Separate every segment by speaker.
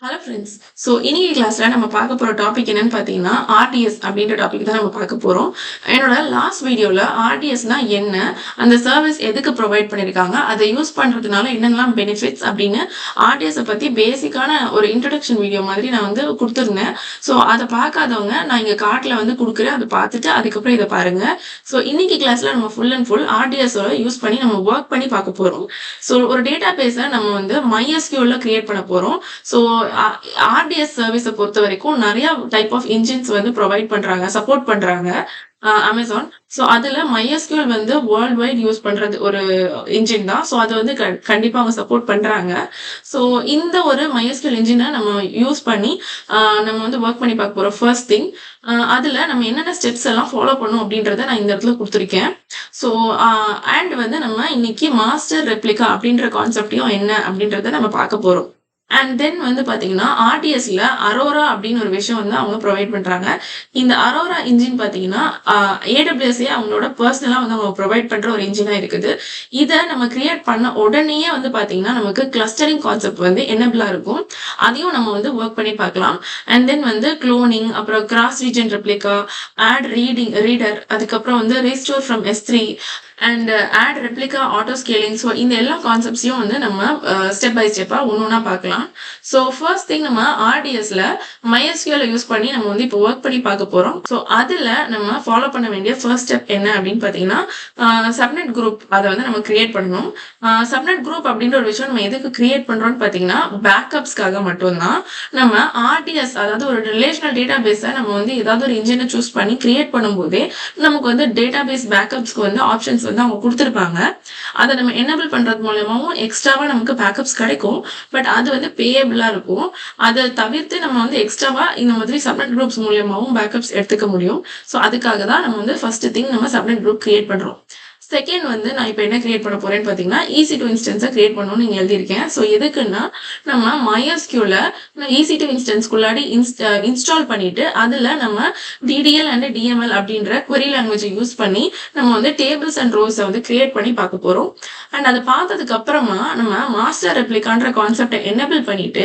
Speaker 1: Hello friends. So இன்னைக்கு கிளாஸ்ல நம்ம பார்க்க போற டாபிக் என்னன்னு பார்த்தீங்கன்னா, ஆர்டிஎஸ் அப்படின்ற டாபிக் தான் நம்ம பார்க்க போறோம். என்னோட லாஸ்ட் வீடியோல ஆர்டிஎஸ்னா என்ன? அந்த சர்வீஸ் எதுக்கு ப்ரொவைட் பண்ணியிருக்காங்க? அதை யூஸ் பண்றதுனால என்னென்னலாம் பெனிஃபிட்ஸ் அப்படின்னு ஆர்டிஎஸை பத்தி பேசிக்கான ஒரு இன்ட்ரடக்ஷன் வீடியோ மாதிரி நான் வந்து குடுத்துருந்தேன். ஸோ அதை பார்க்காதவங்க நான் இங்க கார்ட்ல வந்து குடுக்குறேன். அதை பார்த்துட்டு அதுக்கப்புறம் இதை பாருங்க. ஸோ இன்னைக்கு கிளாஸ்ல நம்ம ஃபுல் அண்ட் ஃபுல் ஆர்டிஎஸோட யூஸ் பண்ணி நம்ம ஒர்க் பண்ணி பார்க்க போறோம். ஸோ ஒரு டேட்டா பேஸை நம்ம வந்து MySQL கிரியேட் பண்ண போறோம். ஸோ ஆர்டிஎஸ் சர்வீஸை பொறுத்த வரைக்கும் நிறைய டைப் ஆஃப் இன்ஜின்ஸ் வந்து ப்ரொவைட் பண்றாங்க, சப்போர்ட் பண்றாங்க அமேசான். ஸோ அதுல MySQL வந்து வேர்ல்ட் வைட் யூஸ் பண்றது ஒரு இன்ஜின் தான். ஸோ அது வந்து கண்டிப்பா அவங்க சப்போர்ட் பண்றாங்க. ஸோ இந்த ஒரு MySQL இன்ஜினை நம்ம யூஸ் பண்ணி நம்ம வந்து ஒர்க் பண்ணி பார்க்க போறோம். ஃபர்ஸ்ட் திங், அதுல நம்ம என்னென்ன ஸ்டெப்ஸ் எல்லாம் ஃபாலோ பண்ணணும் அப்படின்றத நான் இந்த இடத்துல கொடுத்துருக்கேன். ஸோ அண்ட் வந்து நம்ம இன்னைக்கு மாஸ்டர் ரெப்ளிகா அப்படின்ற கான்செப்டையும் என்ன அப்படின்றத நம்ம பார்க்க போறோம். அண்ட் தென் வந்து பாத்தீங்கன்னா ஆர்டிஎஸ்ல அரோரா அப்படின்னு ஒரு விஷயம் வந்து அவங்க ப்ரொவைட் பண்றாங்க. இந்த அரோரா இன்ஜின் பாத்தீங்கன்னா ஏடபிள்யூஎஸ்ஏ அவங்களோட பர்சனலா வந்து அவங்க ப்ரொவைட் பண்ற ஒரு இன்ஜினா இருக்குது. இதை நம்ம கிரியேட் பண்ண உடனேயே வந்து பாத்தீங்கன்னா நமக்கு கிளஸ்டரிங் கான்செப்ட் வந்து என்னபிளா இருக்கும். அதையும் நம்ம வந்து ஒர்க் பண்ணி பார்க்கலாம். அண்ட் தென் வந்து குளோனிங், அப்புறம் cross region replica, add reader, அதுக்கப்புறம் வந்து restore from S3 and add replica auto scaling. So இந்த எல்லா கான்செப்ட்ஸையும் வந்து நம்ம ஸ்டெப் பை ஸ்டெப்பா ஒன்னொன்னா பார்க்கலாம். ஸோ ஃபர்ஸ்ட் திங், நம்ம ஆர்டிஎஸ்ல MySQL யூஸ் பண்ணி நம்ம வந்து இப்போ ஒர்க் பண்ணி பார்க்க போறோம். ஸோ அதுல நம்ம ஃபாலோ பண்ண வேண்டிய ஃபர்ஸ்ட் ஸ்டெப் என்ன அப்படின்னு பாத்தீங்கன்னா, சப்நெட் குரூப் அதை வந்து நம்ம கிரியேட் பண்ணணும். சப்நெட் குரூப் அப்படின்ற ஒரு விஷயம் நம்ம எதுக்கு கிரியேட் பண்றோம்னு பாத்தீங்கன்னா, பேக்கப்ஸ்க்காக மட்டும்தான். நம்ம ஆர்டிஎஸ், அதாவது ஒரு ரிலேஷனல் டேட்டா பேஸை நம்ம வந்து ஏதாவது ஒரு இன்ஜினை சூஸ் பண்ணி கிரியேட் பண்ணும்போதே நமக்கு வந்து டேட்டா பேஸ் பேக்கப்ஸ்க்கு வந்து ஆப்ஷன்ஸ் வந்து அவங்க கொடுத்துருப்பாங்க. அதை நம்ம எனேபிள் பண்றது மூலமாவும் எக்ஸ்ட்ராவா நமக்கு பேக்கப்ஸ் கிடைக்கும். பட் அது வந்து பேயபிளா இருக்கும். அதை தவிர்த்து நம்ம வந்து எக்ஸ்ட்ராவா இந்த மாதிரி சப்நெட் குரூப்ஸ் மூலியமாவும் பேக்கப்ஸ் எடுத்துக்க முடியும். ஸோ அதுக்காக தான் நம்ம வந்து ஃபர்ஸ்ட் திங் நம்ம சப்நெட் குரூப் கிரியேட் பண்றோம். செகண்ட் வந்து நான் இப்போ என்ன கிரியேட் பண்ண போறேன்னு பார்த்தீங்கன்னா, EC2 இன்ஸ்டன்ஸை கிரியேட் பண்ணணும்னு நீங்க எழுதியிருக்கேன். ஸோ எதுக்குன்னா, நம்ம MySQL EC2 இன்ஸ்டன்ஸ்குள்ளாடி இன்ஸ்டால் பண்ணிட்டு அதுல நம்ம DDL அண்ட் DML அப்படின்ற query லாங்குவேஜை யூஸ் பண்ணி நம்ம வந்து டேபிள்ஸ் அண்ட் ரோஸை வந்து கிரியேட் பண்ணி பார்க்க போறோம். அண்ட் அதை பார்த்ததுக்கு அப்புறமா நம்ம மாஸ்டர் ரெப்ளிகான்ற கான்செப்டை எனேபிள் பண்ணிட்டு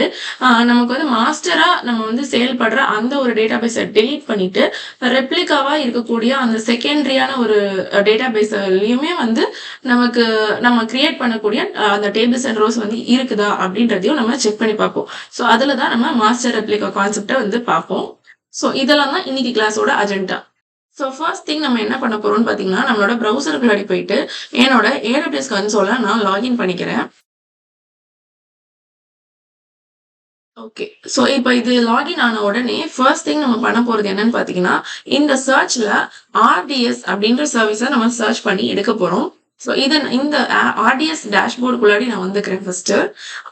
Speaker 1: நமக்கு வந்து மாஸ்டரா நம்ம வந்து செயல்படுற அந்த ஒரு டேட்டா பேஸை டெலீட் பண்ணிட்டு ரெப்ளிகாவா இருக்கக்கூடிய அந்த செகண்டரியான ஒரு டேட்டா பேஸ்லயும் வந்து நமக்கு நம்ம கிரியேட் பண்ணக்கூடிய அந்த டேபிள்ஸ் அண்ட் ரோஸ் வந்து இருக்குதா அப்படின்றதையும் நம்ம செக் பண்ணி பார்ப்போம். ஸோ அதுல தான் நம்ம மாஸ்டர் ரெப்ளிகா கான்செப்டை வந்து பார்ப்போம். ஸோ இதெல்லாம் தான் இன்னைக்கு கிளாஸோட அஜெண்டா. ஸோ ஃபர்ஸ்ட் திங் நம்ம என்ன பண்ண போறோம்னு பார்த்தீங்கன்னா, நம்மளோட ப்ரௌசருக்குள்ளாடி போயிட்டு என்னோட AWS கன்சோலை நான் லாகின் பண்ணிக்கிறேன். ஓகே. ஸோ இப்போ இது லாகின் ஆன உடனே ஃபர்ஸ்ட் திங் நம்ம பண்ண போறது என்னன்னு பார்த்தீங்கன்னா, இந்த சர்ச்ல ஆர்டிஎஸ் அப்படின்ற சர்வீஸை நம்ம சர்ச் பண்ணி எடுக்க போறோம். ஸோ இந்த ஆர்டிஎஸ் டேஷ்போர்டுக்குள்ளாடி நான் வந்துக்கிறேன் ஃபர்ஸ்ட்.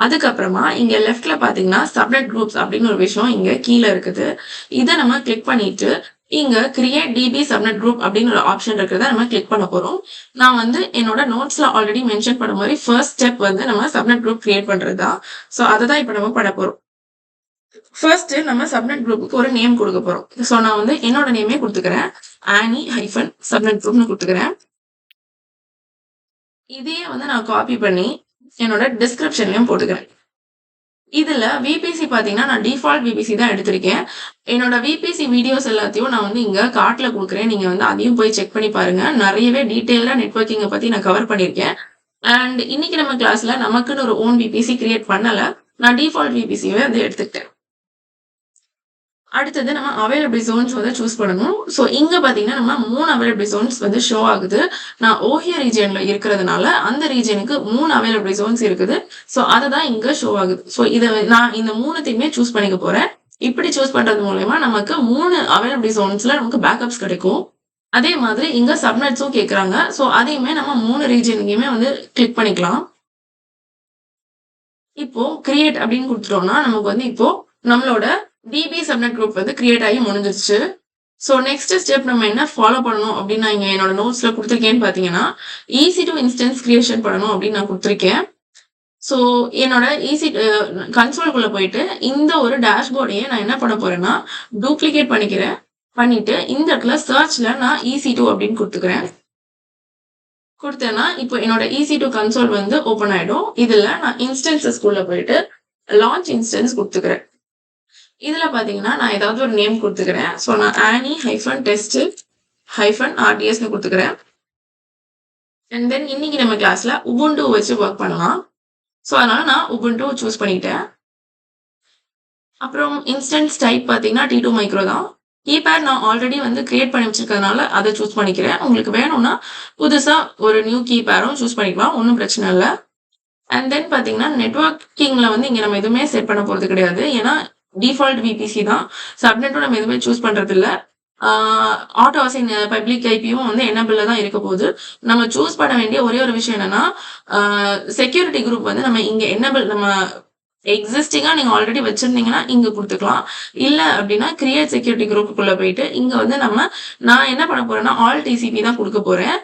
Speaker 1: அதுக்கப்புறமா இங்க லெஃப்ட்ல பாத்தீங்கன்னா சப்நெட் குரூப்ஸ் அப்படின்னு ஒரு விஷயம் இங்க கீழே இருக்குது. இதை நம்ம கிளிக் பண்ணிட்டு இங்க கிரியேட் டிபி சப்நெட் குரூப் அப்படின்னு ஒரு ஆப்ஷன் இருக்கிறத நம்ம கிளிக் பண்ண போறோம். நான் வந்து என்னோட நோட்ஸ்ல ஆல்ரெடி மென்ஷன் பண்ண மாதிரி ஃபர்ஸ்ட் ஸ்டெப் வந்து நம்ம சப்நெட் குரூப் கிரியேட் பண்றதுதான். ஸோ அதை தான் இப்போ நம்ம பண்ண போறோம். ஃபர்ஸ்ட் நம்ம சப்நெட் குரூப்புக்கு ஒரு நேம் கொடுக்க போறோம். ஸோ நான் வந்து என்னோட நேமே கொடுத்துக்கிறேன். Annie-சப்நெட் குரூப்னு கொடுத்துக்கிறேன். இதையே வந்து நான் காப்பி பண்ணி என்னோட டிஸ்கிரிப்ஷன்லயும் போட்டுக்கிறேன். இதுல VPC பாத்தீங்கன்னா நான் டிஃபால்ட் VPC தான் எடுத்திருக்கேன். என்னோட VPC வீடியோஸ் எல்லாத்தையும் நான் வந்து இங்க கார்ட்ல கொடுக்குறேன். நீங்க வந்து அதையும் போய் செக் பண்ணி பாருங்க. நிறையவே டீட்டெயிலா நெட்வொர்க்கிங்கை பத்தி நான் கவர் பண்ணியிருக்கேன். அண்ட் இன்னைக்கு நம்ம கிளாஸ்ல நமக்குன்னு ஒரு ஓன் VPC கிரியேட் பண்ணல. நான் டிஃபால்ட் VPCவே வந்து எடுத்துக்கிட்டேன். அடுத்தது நம்ம அவைலபிள் ஜோன்ஸ் வந்து சூஸ் பண்ணணும். ஸோ இங்க பாத்தீங்கன்னா நம்ம 3 அவைலபிள் ஜோன்ஸ் வந்து ஷோ ஆகுது. நான் ஓஹியோ ரீஜன்ல இருக்கிறதுனால அந்த ரீஜனுக்கு 3 அவைலபிள் ஜோன்ஸ் இருக்குது. ஸோ அதை தான் இங்க ஷோ ஆகுது. ஸோ இதை நான் இந்த 3த்தையுமே சூஸ் பண்ணிக்க போறேன். இப்படி சூஸ் பண்றது மூலமா நமக்கு 3 அவைலபிள் ஜோன்ஸ்ல நமக்கு பேக்கப்ஸ் கிடைக்கும். அதே மாதிரி இங்க சப்நெட்ஸும் கேட்கறாங்க. ஸோ அதையுமே நம்ம 3 ரீஜனுக்குமே வந்து கிளிக் பண்ணிக்கலாம். இப்போ கிரியேட் அப்படின்னு கொடுத்துட்டோம்னா நமக்கு வந்து இப்போ நம்மளோட DB சப்நெட் குரூப் வந்து கிரியேட் ஆகி முடிஞ்சிருச்சு. ஸோ நெக்ஸ்ட் ஸ்டெப் நம்ம என்ன ஃபாலோ பண்ணணும் அப்படின்னு நான் இங்க என்னோட நோட்ஸ்ல கொடுத்துருக்கேன்னு பாத்தீங்கன்னா, EC2 இன்ஸ்டன்ஸ் கிரியேஷன் பண்ணணும் அப்படின்னு நான் கொடுத்துருக்கேன். ஸோ என்னோட கன்சோல்குள்ள போயிட்டு இந்த ஒரு டேஷ்போர்டையே நான் என்ன பண்ண போறேன்னா டூப்ளிகேட் பண்ணிக்கிறேன். பண்ணிட்டு இந்த இடத்துல சர்ச்ல நான் EC2 அப்படின்னு கொடுத்துக்கிறேன். கொடுத்தேன்னா இப்போ என்னோட EC2 கன்சோல் வந்து ஓபன் ஆயிடும். இதுல நான் இன்ஸ்டன்சஸ்குள்ள போயிட்டு லான்ச் இன்ஸ்டன்ஸ் கொடுத்துக்கிறேன். இதுல பாத்தீங்கன்னா நான் ஏதாவது ஒரு நேம் கொடுத்துக்கிறேன். ஸோ நான் ஆனி ஹைஃபன் டெஸ்ட் ஹைஃபன் ஆர்டிஎஸ்னு கொடுத்துக்கிறேன். அண்ட் தென் இன்னைக்கு நம்ம கிளாஸ்ல உபுண்டு வச்சு ஒர்க் பண்ணலாம். ஸோ அதனால நான் உபுண்டு சூஸ் பண்ணிட்டேன். அப்புறம் இன்ஸ்டன்ஸ் டைப் பார்த்தீங்கன்னா T2 மைக்ரோ தான். கீபேட் நான் ஆல்ரெடி வந்து கிரியேட் பண்ணி வச்சிருக்கிறதுனால அதை சூஸ் பண்ணிக்கிறேன். உங்களுக்கு வேணும்னா புதுசா ஒரு நியூ கீபேடும் சூஸ் பண்ணிக்கலாம், ஒன்றும் பிரச்சனை இல்லை. அண்ட் தென் பார்த்தீங்கன்னா நெட்வொர்க்கிங்ல வந்து இங்க நம்ம எதுவுமே செட் பண்ண போறது கிடையாது. ஏன்னா டிஃபால்ட் விபிசி தான். சப்நெட்டும் நம்ம எதுவுமே சூஸ் பண்றது இல்லை. ஆட்டோ அசைன் பப்ளிக் ஐபியும் வந்து எனபிள்ல தான் இருக்க போகுது. நம்ம சூஸ் பண்ண வேண்டிய ஒரே ஒரு விஷயம் என்னன்னா செக்யூரிட்டி குரூப் வந்து நம்ம இங்க எனபிள் நம்ம எக்ஸிஸ்டிங்கா நீங்க ஆல்ரெடி வச்சிருந்தீங்கன்னா இங்க கொடுத்துக்கலாம். இல்ல அப்படின்னா கிரியேட் செக்யூரிட்டி குரூப்புக்குள்ள போயிட்டு இங்க வந்து நான் என்ன பண்ண போறேன்னா ஆல் டிசிபி தான் கொடுக்க போறேன்.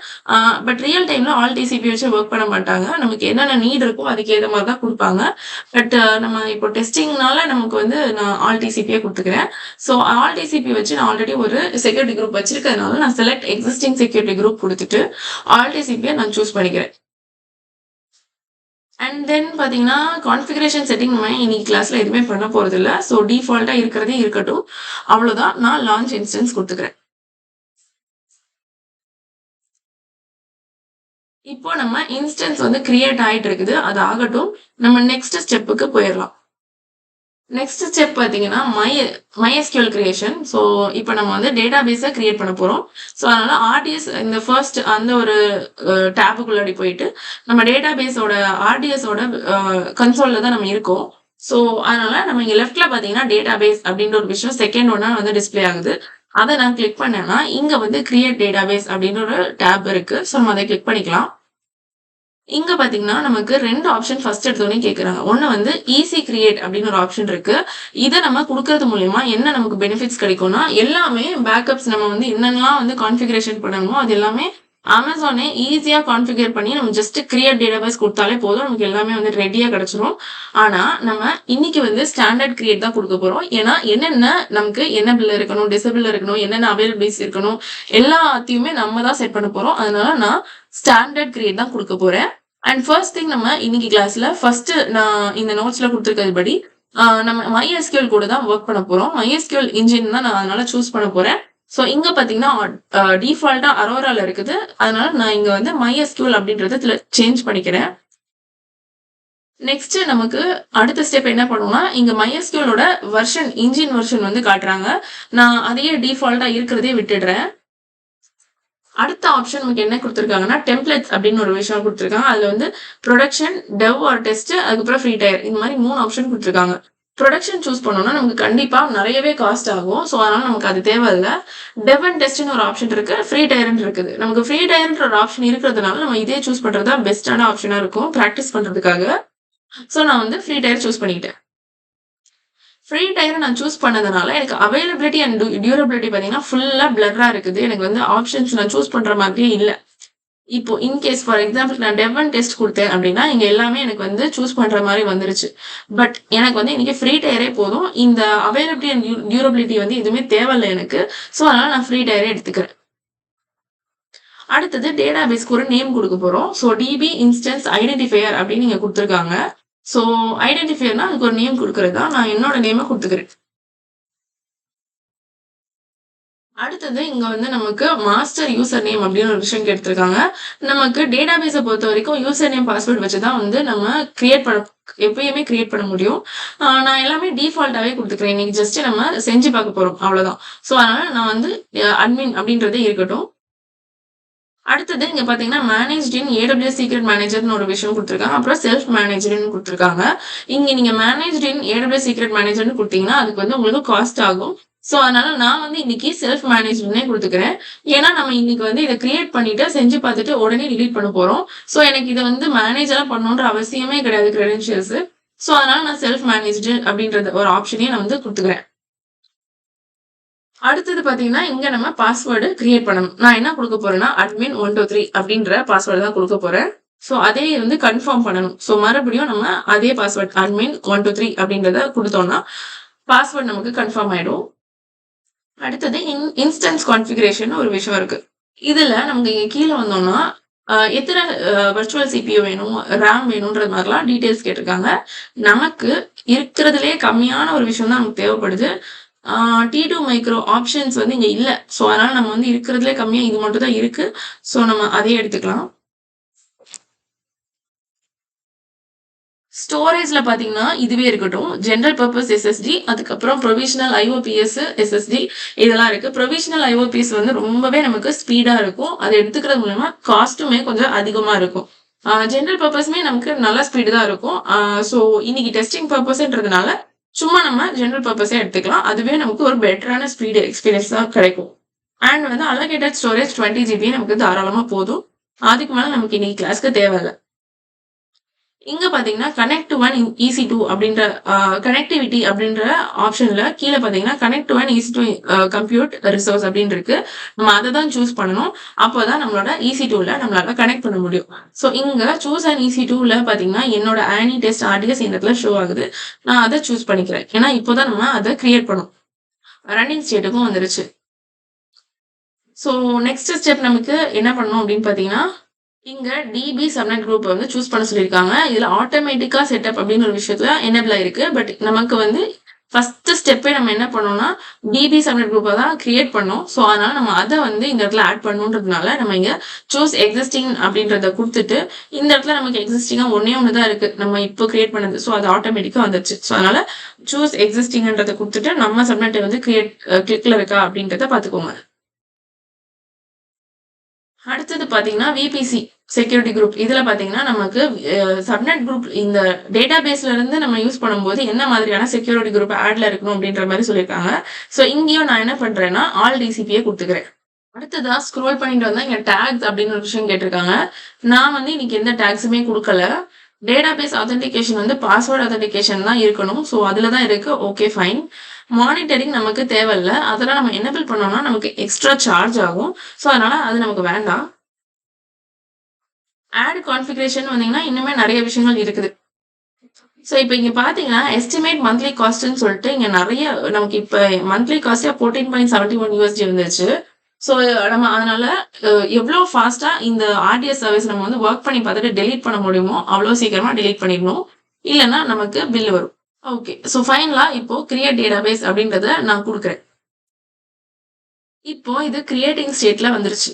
Speaker 1: பட் ரியல் டைம்ல ஆல் டிசிபி வச்சு ஒர்க் பண்ண மாட்டாங்க. நமக்கு என்னென்ன நீட் இருக்கோ அதுக்கு ஏற்ற மாதிரி தான் கொடுப்பாங்க. பட் நம்ம இப்போ டெஸ்டிங்னால நமக்கு வந்து நான் ஆல் டிசிபியே கொடுத்துக்கிறேன். ஸோ ஆல் டிசிபி வச்சு நான் ஆல்ரெடி ஒரு செக்யூரிட்டி குரூப் வச்சிருக்கிறதுனால நான் செலக்ட் எக்ஸிஸ்டிங் செக்யூரிட்டி குரூப் கொடுத்துட்டு ஆல் டிசிபியை நான் சூஸ் பண்ணிக்கிறேன். அண்ட் தென் பார்த்தீங்கன்னா கான்ஃபிகரேஷன் செட்டிங் நம்ம இன்னைக்கு கிளாஸ்ல எதுவுமே பண்ண போறது இல்லை. ஸோ டிஃபால்ட்டா இருக்கிறதே இருக்கட்டும். அவ்வளோதான். நான் லான்ச் இன்ஸ்டன்ஸ் கொடுத்துக்கிறேன். இப்போ நம்ம இன்ஸ்டன்ஸ் வந்து கிரியேட் ஆயிட்டு இருக்குது. அது ஆகட்டும். நம்ம நெக்ஸ்ட் ஸ்டெப்புக்கு போயிடலாம். நெக்ஸ்ட் ஸ்டெப் பார்த்தீங்கன்னா MySQL கிரியேஷன். ஸோ இப்போ நம்ம வந்து டேட்டா பேஸை கிரியேட் பண்ண போறோம். ஸோ அதனால ஆர்டிஎஸ் இந்த ஃபர்ஸ்ட் அந்த ஒரு டேபுக்குள்ளாடி போயிட்டு நம்ம டேட்டா பேஸோட ஆர்டிஎஸோட கன்சோல்ல தான் நம்ம இருக்கோம். ஸோ அதனால நம்ம இங்க லெஃப்ட்ல பார்த்தீங்கன்னா டேட்டா பேஸ் அப்படின்ற ஒரு விஷயம் செகண்ட் ஒன்னா வந்து டிஸ்பிளே ஆகுது. அதை நான் கிளிக் பண்ணேன்னா இங்க வந்து கிரியேட் டேட்டா பேஸ் அப்படின்னு ஒரு டேப் இருக்கு. ஸோ நம்ம அதை கிளிக் பண்ணிக்கலாம். இங்க பாத்தீங்கன்னா நமக்கு 2 ஆப்ஷன் ஃபர்ஸ்ட் எடுத்தோடனே கேக்குறாங்க. ஒண்ணு வந்து ஈஸி கிரியேட் அப்படின்னு ஒரு ஆப்ஷன் இருக்கு. இதை நம்ம கொடுக்கறது மூலியமா என்ன நமக்கு பெனிஃபிட்ஸ் கிடைக்கும்னா எல்லாமே பேக்கப்ஸ் நம்ம வந்து என்னென்னலாம் வந்து கான்ஃபிகரேஷன் பண்ணணுமோ அது எல்லாமே அமேசானே ஈஸியா கான்ஃபிகர் பண்ணி நம்ம ஜஸ்ட் கிரியேட் டேட்டாபேஸ் கொடுத்தாலே போதும், நமக்கு எல்லாமே வந்து ரெடியா கிடைச்சிரும். ஆனா நம்ம இன்னைக்கு வந்து ஸ்டாண்டர்ட் கிரியேட் தான் கொடுக்க போறோம். ஏன்னா என்னென்ன நமக்கு எனபிள் இருக்கணும், டிசபிள் இருக்கணும், என்னென்ன அவைலபிலிட்டிஸ் இருக்கணும் எல்லாத்தையுமே நம்ம தான் செட் பண்ண போறோம். அதனால நான் ஸ்டாண்டர்ட் கிரியேட் தான் கொடுக்க போறேன். அண்ட் ஃபர்ஸ்ட் திங் நம்ம இன்னைக்கு கிளாஸ்ல ஃபர்ஸ்ட் நான் இந்த நோட்ஸ்ல கொடுத்துருக்கிறது படி நம்ம MySQL கூட தான் ஒர்க் பண்ண போறோம். MySQL இன்ஜின் தான் நான் அதனால சூஸ் பண்ண போறேன். ஸோ இங்க பாத்தீங்கன்னா டிஃபால்ட்டா அரோரால இருக்குது. அதனால நான் இங்க வந்து MySQL அப்படின்றத இதுல சேஞ்ச் பண்ணிக்கிறேன். நெக்ஸ்ட் நமக்கு அடுத்த ஸ்டெப் என்ன பண்ணுவோம்னா இங்க MySQLோட வெர்ஷன் இன்ஜின் வெர்ஷன் வந்து காட்டுறாங்க. நான் அதையே டிஃபால்ட்டா இருக்கிறதே விட்டுடுறேன். அடுத்த ஆப்ஷன் நமக்கு என்ன கொடுத்துருக்காங்கன்னா டெம்ப்ளேட்ஸ் அப்படின்னு ஒரு விஷயம் கொடுத்துருக்காங்க. அதுல வந்து ப்ரொடக்ஷன், டெவ் ஆர் டெஸ்ட், அதுக்கப்புறம் ஃப்ரீ டயர், இந்த மாதிரி 3 ஆப்ஷன் கொடுத்துருக்காங்க. ப்ரொடக்ஷன் சூஸ் பண்ணோம்னா நமக்கு கண்டிப்பா நிறையவே காஸ்ட் ஆகும். ஸோ அதனால நமக்கு அது தேவையில்லை. டெவ் அண்ட் டெஸ்ட்னு ஒரு ஆப்ஷன் இருக்கு, ஃப்ரீ டயர்னு இருக்குது. நமக்கு ஃப்ரீ டயர்ன்ற ஒரு ஆப்ஷன் இருக்கிறதுனால நம்ம இதே சூஸ் பண்றதா பெஸ்டான ஆப்ஷனா இருக்கும் ப்ராக்டிஸ் பண்றதுக்காக. ஸோ நான் வந்து ஃப்ரீ டயர் சூஸ் பண்ணிக்கிட்டேன். ஃப்ரீ டயர் நான் சூஸ் பண்ணதுனால எனக்கு அவைலபிலிட்டி அண்ட் டியூரபிலிட்டி பார்த்தீங்கன்னா ஃபுல்லா பிளர்ரா இருக்குது. எனக்கு வந்து ஆப்ஷன்ஸ் நான் சூஸ் பண்ற மாதிரியே இல்லை. இப்போ இன்கேஸ் ஃபார் எக்ஸாம்பிள் நான் டெவ் அண்ட் டெஸ்ட் கொடுத்தேன் அப்படின்னா இங்க எல்லாமே எனக்கு வந்து சூஸ் பண்ற மாதிரி வந்துருச்சு. பட் எனக்கு வந்து இன்னைக்கு ஃப்ரீ டயரே போதும். இந்த அவைலபிலிட்டி அண்ட் டியூரபிலிட்டி வந்து எதுவுமே தேவையில்லை எனக்கு. ஸோ அதனால நான் ஃப்ரீ டயரே எடுத்துக்கிறேன். அடுத்தது டேட்டா பேஸ்க்கு ஒரு நேம் கொடுக்க போறோம். ஸோ டிபி இன்ஸ்டன்ஸ் ஐடென்டிஃபையர் அப்படின்னு நீங்க கொடுத்துருக்காங்க. ஸோ ஐடென்டிஃபையர்னா அதுக்கு ஒரு நேம் கொடுக்கறது தான். நான் என்னோட நேமை கொடுத்துக்கிறேன். அடுத்தது இங்க வந்து நமக்கு மாஸ்டர் யூசர் நேம் அப்படின்னு ஒரு விஷயம் எடுத்திருக்காங்க. நமக்கு டேட்டா பேஸை பொறுத்த வரைக்கும் யூசர் நேம் பாஸ்வேர்ட் வச்சுதான் வந்து நம்ம எப்பயுமே கிரியேட் பண்ண முடியும். நான் எல்லாமே டிஃபால்ட்டாவே கொடுத்துக்கிறேன். இன்னைக்கு ஜஸ்ட் நம்ம செஞ்சு பார்க்க போறோம், அவ்வளவுதான். ஸோ அதனால நான் வந்து அட்மின் அப்படின்றதே இருக்கட்டும். அடுத்தது இங்க பாத்தீங்கன்னா மேனேஜ்ட் இன் AWS சீக்ரெட் மேனேஜர்னு ஒரு விஷயம் கொடுத்துருக்காங்க. அப்புறம் செல்ஃப் மேனேஜர்னு கொடுத்துருக்காங்க. இங்க நீங்க மேனேஜ்ட் இன் AWS சீக்ரெட் மேனேஜர்னு கொடுத்தீங்கன்னா அதுக்கு வந்து உங்களுக்கு காஸ்ட் ஆகும். ஸோ அதனால நான் வந்து இன்னைக்கு செல்ஃப் மேனேஜ்மெண்ட்னே கொடுத்துக்கிறேன். ஏன்னா நம்ம இன்னைக்கு வந்து இதை கிரியேட் பண்ணிட்டு செஞ்சு பார்த்துட்டு உடனே டிலீட் பண்ண போறோம். ஸோ எனக்கு இதை வந்து மேனேஜெல்லாம் பண்ணணுன்ற அவசியமே கிடையாது கிரெடென்ஷியல்ஸ். ஸோ அதனால நான் செல்ஃப் மேனேஜ்டு அப்படின்றது ஒரு ஆப்ஷனையும் நான் வந்து கொடுத்துக்கிறேன். அடுத்தது பாத்தீங்கன்னா இங்க நம்ம பாஸ்வேர்டு கிரியேட் பண்ணணும். நான் என்ன கொடுக்க போறேன்னா admin 123 அப்படின்ற பாஸ்வேர்டு தான் கொடுக்க போறேன். ஸோ அதே வந்து கன்ஃபார்ம் பண்ணணும். ஸோ மறுபடியும் நம்ம அதே பாஸ்வேர்ட் admin 123 அப்படின்றத கொடுத்தோம்னா பாஸ்வேர்டு நமக்கு கன்ஃபார்ம் ஆயிடும். அடுத்தது இன்ஸ்டன்ஸ் கான்ஃபிகரேஷன் ஒரு விஷயம் இருக்கு. இதுல நமக்கு இங்க கீழே வந்தோம்னா எத்தனை வர்ச்சுவல் சிபியூ வேணும், ரேம் வேணும்ன்ற மாதிரிலாம் டீட்டெயில்ஸ் கேட்டிருக்காங்க. நமக்கு இருக்கிறதுலயே கம்மியான ஒரு விஷயம் தான் நமக்கு தேவைப்படுது. T2 மைக்ரோ ஆப்ஷன்ஸ் வந்து இங்க இல்ல. ஸோ அதனால நம்ம வந்து இருக்கிறதுலே கம்மியா இது மட்டும் தான் இருக்கு. ஸோ நம்ம அதையே எடுத்துக்கலாம். ஸ்டோரேஜ்ல பார்த்தீங்கன்னா, இதுவே இருக்கட்டும். ஜெனரல் பர்ப்பஸ் எஸ்எஸ்டி, அதுக்கப்புறம் ப்ரொவிஷனல் ஐஓபிஎஸ் எஸ்எஸ்டி இதெல்லாம் இருக்கு. ப்ரொவிஷனல் ஐஓபிஎஸ் வந்து ரொம்பவே நமக்கு ஸ்பீடா இருக்கும். அத எடுத்துக்கிறது மூலியமா காஸ்ட்டுமே கொஞ்சம் அதிகமா இருக்கும். ஜெனரல் பர்ப்பஸுமே நமக்கு நல்ல ஸ்பீடு தான் இருக்கும். ஸோ இன்னைக்கு டெஸ்டிங் பர்ப்பஸ்ன்றதுனால, சும்மா நம்ம ஜெனரல் பர்ப்பஸே எடுத்துக்கலாம். அதுவே நமக்கு ஒரு பெட்டரான ஸ்பீடு எக்ஸ்பீரியன்ஸ் தான் கிடைக்கும். அண்ட் வந்து அலோகேட்டட் ஸ்டோரேஜ் 20 ஜிபி நமக்கு தாராளமா போதும். அதுக்கு மேல நமக்கு இன்னைக்கு கிளாஸ்க்கு தேவையில்ல. இங்க பாத்தீங்கன்னா கனெக்ட் டு ஒன் ஈசி2 அப்படின்ற கனெக்டிவிட்டி அப்படின்ற ஆப்ஷன்ல கீழே பாத்தீங்கன்னா connect to one EC two compute resource அப்படின்னு இருக்கு. நம்ம அதை தான் சூஸ் பண்ணணும். அப்போதான் நம்மளோட ஈசி2ல நம்மளால கனெக்ட் பண்ண முடியும். ஸோ இங்க சூஸ் அண்ட் ஈசி2ல பாத்தீங்கன்னா என்னோட ஆனி டெஸ்ட் ஆர்டிஎஸ் இந்த இடத்துல ஷோ ஆகுது. நான் அதை சூஸ் பண்ணிக்கிறேன். ஏன்னா இப்போதான் நம்ம அதை கிரியேட் பண்ணோம். ரன்னிங் ஸ்டேட்டுக்கும் வந்துருச்சு. ஸோ நெக்ஸ்ட் ஸ்டெப் நமக்கு என்ன பண்ணணும் அப்படின்னு பாத்தீங்கன்னா இங்க டிபி சப்நெட் குரூப் வந்து சூஸ் பண்ண சொல்லியிருக்காங்க. இதுல ஆட்டோமேட்டிக்கா செட்டப் அப்படின்னு ஒரு விஷயத்துல எனேபிள் ஆயிருக்கு. பட் நமக்கு வந்து ஃபர்ஸ்ட் ஸ்டெப்பே நம்ம என்ன பண்ணோம்னா டிபி சப்நெட் குரூப்பை தான் கிரியேட் பண்ணோம். ஸோ அதனால நம்ம அதை வந்து இந்த இடத்துல ஆட் பண்ணணுன்றதுனால நம்ம இங்க சூஸ் எக்ஸிஸ்டிங் அப்படின்றத கொடுத்துட்டு இந்த இடத்துல நமக்கு எக்ஸிஸ்டிங்கா ஒண்ணு தான் இருக்கு. நம்ம இப்போ கிரியேட் பண்ணது. ஸோ அது ஆட்டோமேட்டிக்கா வந்துருச்சு. ஸோ அதனால சூஸ் எக்ஸிஸ்டிங்ன்றத கொடுத்துட்டு நம்ம சப்நெட்டை வந்து கிரியேட் கிளிக்ல இருக்கா அப்படின்றத பாத்துக்கோங்க. அடுத்தது பாத்தீங்கன்னா விபிசி செக்யூரிட்டி குரூப் இதுல பாத்தீங்கன்னா நமக்கு சப்நெட் குரூப் இந்த டேட்டா பேஸ்ல இருந்து நம்ம யூஸ் பண்ணும்போது என்ன மாதிரியான செக்யூரிட்டி குரூப் ஆட்ல இருக்கணும் அப்படின்ற மாதிரி சொல்லியிருக்காங்க. ஸோ இங்கேயும் நான் என்ன பண்றேன்னா ஆல் டிசிபியே கொடுத்துக்கிறேன். அடுத்ததா ஸ்க்ரோல் பண்ணிட்டு வந்தா இங்க டேக்ஸ் அப்படின்னு ஒரு விஷயம் கேட்டிருக்காங்க. நான் வந்து இன்னைக்கு எந்த டேக்ஸுமே கொடுக்கல. டேட்டாபேஸ் ஆத்தென்டிகேஷன் வந்து பாஸ்வேர்ட் ஆத்தென்டிகேஷன் தான் இருக்கணும். ஸோ அதுல தான் இருக்கு. Okay fine. மானிட்டரிங் நமக்கு தேவையில்ல. அதெல்லாம் நம்ம எனேபிள் பண்ணோம்னா நமக்கு எக்ஸ்ட்ரா சார்ஜ் ஆகும். ஸோ அதனால அது நமக்கு வேண்டாம். ஆட் கான்ஃபிகரேஷன் வந்தீங்கன்னா இன்னுமே நிறைய விஷயங்கள் இருக்குது. ஸோ இப்போ இங்க பாத்தீங்கன்னா எஸ்டிமேட் மந்த்லி காஸ்ட்னு சொல்லிட்டு இங்க நிறைய நமக்கு இப்ப மந்த்லி காஸ்டா $14.71 வந்துருச்சு. ஸோ நம்ம அதனால எவ்வளோ ஃபாஸ்டா இந்த ஆர்டிஎஸ் சர்வீஸ் நம்ம வந்து ஒர்க் பண்ணி பார்த்துட்டு டெலீட் பண்ண முடியுமோ அவ்வளோ சீக்கிரமா டெலீட் பண்ணிடணும். இல்லைன்னா நமக்கு பில் வரும். ஓகே. ஸோ ஃபைனலா இப்போ கிரியேட் டேட்டாபேஸ் அப்படின்றத நான் கொடுக்குறேன். இப்போ இது கிரியேட்டிங் ஸ்டேட்ல வந்துருச்சு.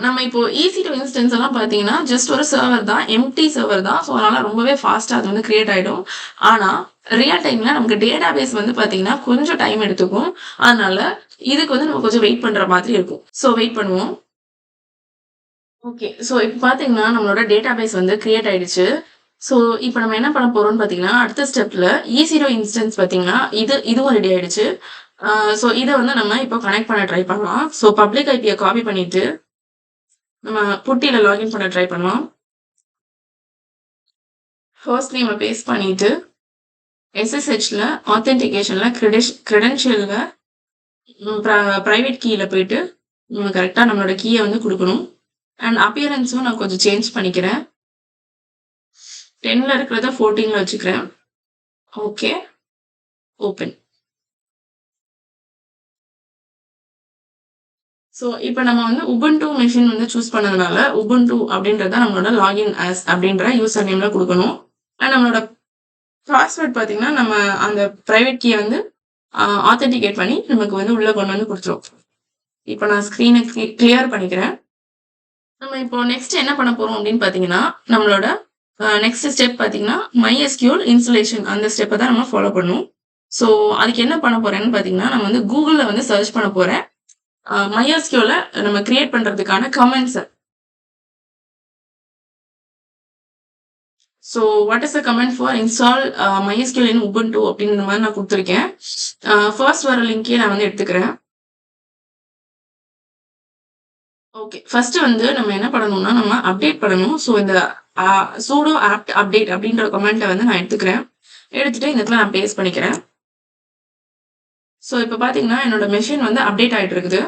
Speaker 1: நம்ம இப்போ EC2 இன்ஸ்டன்ஸ் எல்லாம் பார்த்தீங்கன்னா, ஜஸ்ட் ஒரு சர்வர் தான். எம்ப்டி சர்வர் தான். ஸோ அதனால ரொம்பவே ஃபாஸ்ட்டா அது வந்து கிரியேட் ஆயிடும். ஆனா, ரியல் டைம்ல நமக்கு டேட்டாபேஸ் வந்து பார்த்தீங்கன்னா, கொஞ்சம் டைம் எடுத்துக்கும். அதனால இதுக்கு வந்து நம்ம கொஞ்சம் வெயிட் பண்ற மாதிரி இருக்கும். ஸோ வெயிட் பண்ணுவோம். ஓகே. ஸோ இப்ப பார்த்தீங்கன்னா, நம்மளோட டேட்டாபேஸ் வந்து கிரியேட் ஆயிடுச்சு. ஸோ இப்ப நம்ம என்ன பண்ண போறோம்னு பார்த்தீங்கன்னா, அடுத்த ஸ்டெப்ல EC2 இன்ஸ்டன்ஸ் பார்த்தீங்கன்னா, இதுவும் ரெடி ஆயிடுச்சு. ஸோ இத வந்து நம்ம இப்போ கனெக்ட் பண்ண ட்ரை பண்ணலாம். ஸோ பப்ளிக் ஐபிய காப்பி பண்ணிட்டு நம்ம புட்டியில லாகின் பண்ண ட்ரை பண்ணலாம். ஃபர்ஸ்ட் நேம பேஸ்ட் பண்ணிட்டு, SSHல ஆத்தென்டிகேஷன்ல கிரெடென்ஷியல்ல பிரைவேட் கீல போயிட்டு, நம்ம கரெக்ட்டா நம்மளோட கீய வந்து குடுக்கணும். அண்ட் அப்பியரன்ஸும் நான் கொஞ்சம் சேஞ்ச் பண்ணிக்கிறேன். 10ல இருக்கிறத 14ல வச்சுக்கிறேன். ஓகே. ஓப்பன். ஸோ இப்ப நம்ம வந்து உபுண்டு மெஷின் வந்து சூஸ் பண்ணதுனால, உபுண்டு அப்படின்றத நம்மளோட லாகின் ஆஸ் அப்படின்ற யூசர் நேம்ல குடுக்கணும். அண்ட் நம்மளோட பாஸ்வேர்ட் பார்த்தீங்கன்னா, நம்ம அந்த பிரைவேட் கீய வந்து ஆத்தென்டிகேட் பண்ணி நமக்கு வந்து உள்ள கொண்டு வந்து குடுத்துரும். இப்ப நான் ஸ்க்ரீன கிளியர் பண்ணிக்கிறேன். நம்ம இப்போ நெக்ஸ்ட் என்ன பண்ண போறோம் அப்படின்னு பார்த்தீங்கன்னா, நம்மளோட நெக்ஸ்ட் ஸ்டெப் பார்த்தீங்கன்னா, MySQL இன்ஸ்டாலேஷன் அந்த ஸ்டெப்ப தான் நம்ம ஃபாலோ பண்ணணும். ஸோ அதுக்கு என்ன பண்ண போறேன்னு பார்த்தீங்கன்னா, நம்ம வந்து Googleல வந்து சர்ச் பண்ண போறேன். MySQLல நம்ம கிரியேட் பண்றதுக்கான comments. So what is the comment for install MySQL in Ubuntu அப்படின்ற மாதிரி நான் குடுத்துருக்கேன். ஃபர்ஸ்ட் வர லிங்க்கே நான் வந்து எடுத்துக்கிறேன். ஓகே. ஃபர்ஸ்ட் வந்து நம்ம என்ன பண்ணணும்னா, நம்ம அப்டேட் பண்ணணும். ஸோ இந்த சூடோ ஆப்ட் அப்டேட் அப்படின்ற கமெண்ட்ட வந்து நான் எடுத்துக்கிறேன். எடுத்துட்டு இந்த இடத்துல நான் பேஸ்ட் பண்ணிக்கிறேன். ஸோ இப்ப பார்த்தீங்கன்னா, என்னோட மெஷின் வந்து அப்டேட் ஆயிட்டு இருக்குது.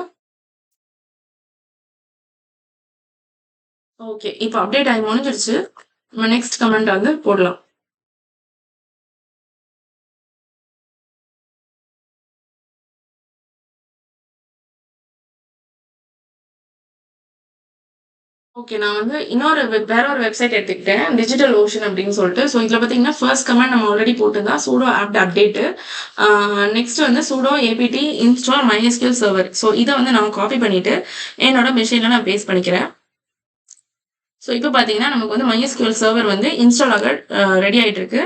Speaker 1: ஓகே. இப்ப அப்டேட் ஆகி முடிஞ்சிருச்சு. நம்ம நெக்ஸ்ட் கமெண்ட் வந்து போடலாம். ஓகே. நான் வந்து இன்னொரு வேற ஒரு வெப்சைட் எடுத்துக்கிட்டேன். டிஜிட்டல் ஓஷன் அப்படின்னு சொல்லிட்டு. ஸோ இதில பார்த்தீங்கன்னா, ஃபர்ஸ்ட் கமாண்ட் நம்ம ஆல்ரெடி போட்டிருந்தா சூடோ ஆப்ட் அப்டேட்டு. நெக்ஸ்ட் வந்து pseudo APD install MySQL server. So இத வந்து நான் காப்பி பண்ணிட்டு, என்னோட மெஷின்ல நான் பேஸ்ட் பண்ணிக்கிறேன். ஸோ இப்ப பார்த்தீங்கன்னா, நமக்கு வந்து MySQL சர்வர் வந்து இன்ஸ்டால் ஆக ரெடி ஆயிட்டு இருக்கு.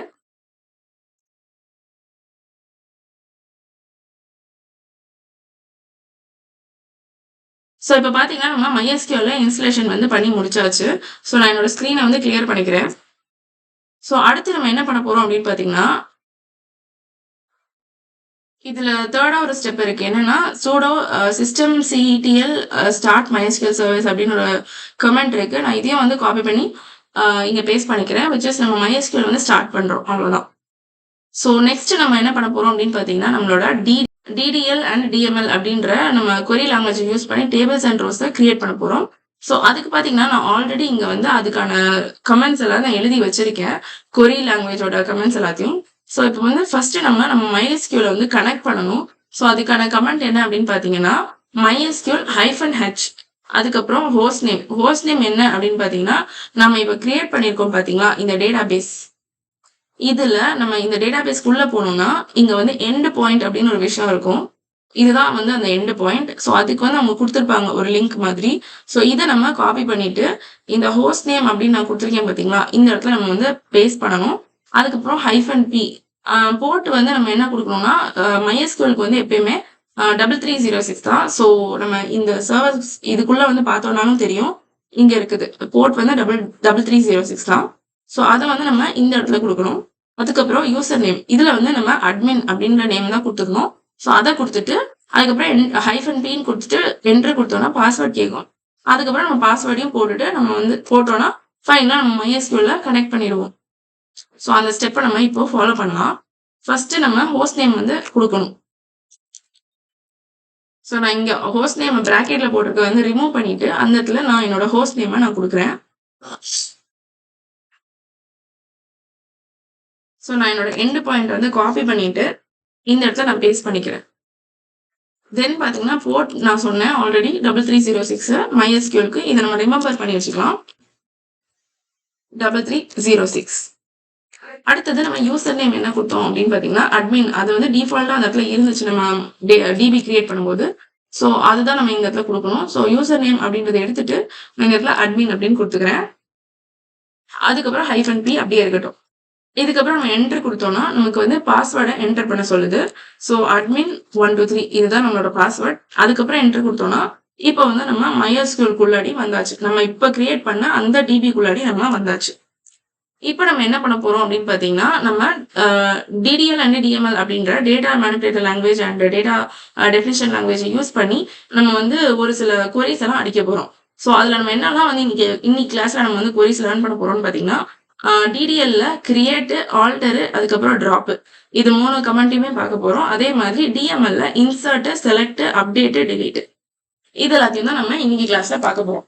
Speaker 1: ஸோ இப்ப பார்த்தீங்கன்னா, நம்ம MySQLல இன்ஸ்டலேஷன் வந்து பண்ணி முடிச்சாச்சு. ஸோ நான் என்னோட ஸ்க்ரீன வந்து கிளியர் பண்ணிக்கிறேன். ஸோ அடுத்து நம்ம என்ன பண்ண போறோம் அப்படின்னு பார்த்தீங்கன்னா, இதுல 3ஆ ஒரு ஸ்டெப் இருக்கு. என்னன்னா, sudo system CTL start MySQL service அப்படின்னு ஒரு கமெண்ட் இருக்கு. நான் இதையும் வந்து காப்பி பண்ணி இங்க பேஸ்ட் பண்ணிக்கிறேன். விச் இஸ் நம்ம MySQL வந்து ஸ்டார்ட் பண்றோம். அவ்வளோதான். ஸோ நெக்ஸ்ட் நம்ம என்ன பண்ண போறோம் அப்படின்னு பார்த்தீங்கன்னா, நம்மளோட டிடிஎல் அண்ட் டிஎம்எல் அப்படின்ற நம்ம கொரி லாங்குவேஜ் யூஸ் பண்ணி டேபிள்ஸ் அண்ட் ரோஸை கிரியேட் பண்ண போறோம். ஸோ அதுக்கு பார்த்தீங்கன்னா, நான் ஆல்ரெடி இங்க வந்து அதுக்கான கமெண்ட்ஸ் எல்லாம் நான் எழுதி வச்சிருக்கேன். கொரி லாங்குவேஜோட கமெண்ட்ஸ் எல்லாத்தையும். ஸோ இப்போ வந்து ஃபர்ஸ்ட் நம்ம MySQL வந்து கனெக்ட் பண்ணணும். ஸோ அதுக்கான கமெண்ட் என்ன அப்படின்னு பார்த்தீங்கன்னா, MySQL -h அதுக்கப்புறம் ஹோஸ்ட் நேம். ஹோஸ்ட் நேம் என்ன அப்படின்னு பார்த்தீங்கன்னா, நம்ம இப்போ கிரியேட் பண்ணியிருக்கோம் பார்த்தீங்களா இந்த டேட்டாபேஸ். இதுல நம்ம இந்த டேட்டாபேஸ்க்குள்ள போனோம்னா, இங்க வந்து எண்ட் பாயிண்ட் அப்படின்னு ஒரு விஷயம் இருக்கும். இதுதான் வந்து அந்த எண்ட் பாயிண்ட். ஸோ அதுக்கு வந்து அவங்க குடுத்துருப்பாங்க ஒரு லிங்க் மாதிரி. ஸோ இத நம்ம காப்பி பண்ணிட்டு, இந்த ஹோஸ்ட் நேம் அப்படின்னு நான் குடுத்துருக்கேன் பார்த்தீங்களா? இந்த இடத்துல நம்ம வந்து பேஸ்ட் பண்ணணும். அதுக்கப்புறம் -p போர்ட் வந்து நம்ம என்ன குடுக்கணும்னா, MySQLக்கு வந்து எப்பயுமே 3306 தான். ஸோ நம்ம இந்த சர்வர்ஸ் இதுக்குள்ள வந்து பார்த்தோம்னாலும் தெரியும். இங்க இருக்குது. போர்ட் வந்து 3306 தான். ஸோ அத வந்து நம்ம இந்த இடத்துல குடுக்கணும். அதுக்கப்புறம் யூசர் நேம். இதுல வந்து நம்ம அட்மின் அப்படின்ற நேம் தான் குடுத்துக்கணும். ஸோ அத குடுத்துட்டு, அதுக்கப்புறம் -pன்னு குடுத்துட்டு என்டர் குடுத்தோம்னா பாஸ்வேர்ட் கேட்கும். அதுக்கப்புறம் நம்ம பாஸ்வேர்டையும் போட்டுட்டு நம்ம வந்து போட்டோம்னா, ஃபைனலா நம்ம MySQLல கனெக்ட் பண்ணிடுவோம். ஸோ அந்த ஸ்டெப்ப நம்ம இப்போ ஃபாலோ பண்ணலாம். ஃபர்ஸ்ட் நம்ம ஹோஸ்ட் நேம் வந்து குடுக்கணும். ஸோ நான் இங்க ஹோஸ்ட் நேம் பிராக்கெட்ல போட்டிருக்க வந்து ரிமூவ் பண்ணிட்டு, அந்த இடத்துல நான் என்னோட ஹோஸ்ட் நேம நான் குடுக்குறேன். ஸோ நான் என்னோட எண்ட் பாயிண்ட் வந்து காப்பி பண்ணிட்டு, இந்த இடத்துல நான் பேஸ்ட் பண்ணிக்கிறேன். தென் பார்த்தீங்கன்னா, போர்ட் நான் சொன்னேன் ஆல்ரெடி 3306 MySQLக்கு. இத நம்ம ரிமெம்பர் பண்ணி வச்சுக்கலாம். 3306. அடுத்தது நம்ம யூசர் நேம் என்ன குடுத்தோம் அப்படின்னு பார்த்தீங்கன்னா, அட்மின். அது வந்து டிஃபால்ட்டா அந்த இடத்துல இருந்துச்சு நம்ம டிபி கிரியேட் பண்ணும்போது. ஸோ அதுதான் நம்ம இந்த இடத்துல குடுக்கணும். ஸோ யூசர் நேம் அப்படின்றத எடுத்துட்டு, நான் இந்த இடத்துல அட்மின் அப்படின்னு குடுத்துக்கிறேன். அதுக்கப்புறம் -p அப்படியே இருக்கட்டும். இதுக்கப்புறம் நம்ம என்டர் குடுத்தோம்னா, நமக்கு வந்து பாஸ்வேர்ட என்டர் பண்ண சொல்லுது. ஸோ அட்மின் 123 இதுதான் நம்மளோட பாஸ்வேர்ட். அதுக்கப்புறம் என்டர் குடுத்தோம்னா, இப்ப வந்து நம்ம MySQLக்குள்ளாடி வந்தாச்சு. நம்ம இப்ப கிரியேட் பண்ண அந்த டிபிக்குள்ளாடி நம்ம வந்தாச்சு. இப்ப நம்ம என்ன பண்ண போறோம் அப்படின்னு பார்த்தீங்கன்னா, நம்ம டிடிஎல் அண்ட் டிஎம்எல் அப்படின்ற data manipulator language and data definition லாங்குவேஜ use பண்ணி நம்ம வந்து ஒரு சில கொரீஸ் எல்லாம் அடிக்க போறோம். ஸோ அதுல நம்ம என்னலாம் வந்து இன்னைக்கு கிளாஸ்ல நம்ம வந்து கொரீஸ் லேர்ன் பண்ண போறோம்னு பார்த்தீங்கன்னா, டிடிஎல்ல கிரியேட், ஆல்டர் அதுக்கப்புறம் டிராப் இது 3 கமெண்ட்டையுமே பார்க்க போறோம். அதே மாதிரி டிஎம்எல்ல இன்சர்ட், செலக்ட், அப்டேட், டெலீட் இது எல்லாத்தையும் தான் நம்ம இன்னைக்கு கிளாஸ்ல பார்க்க போறோம்.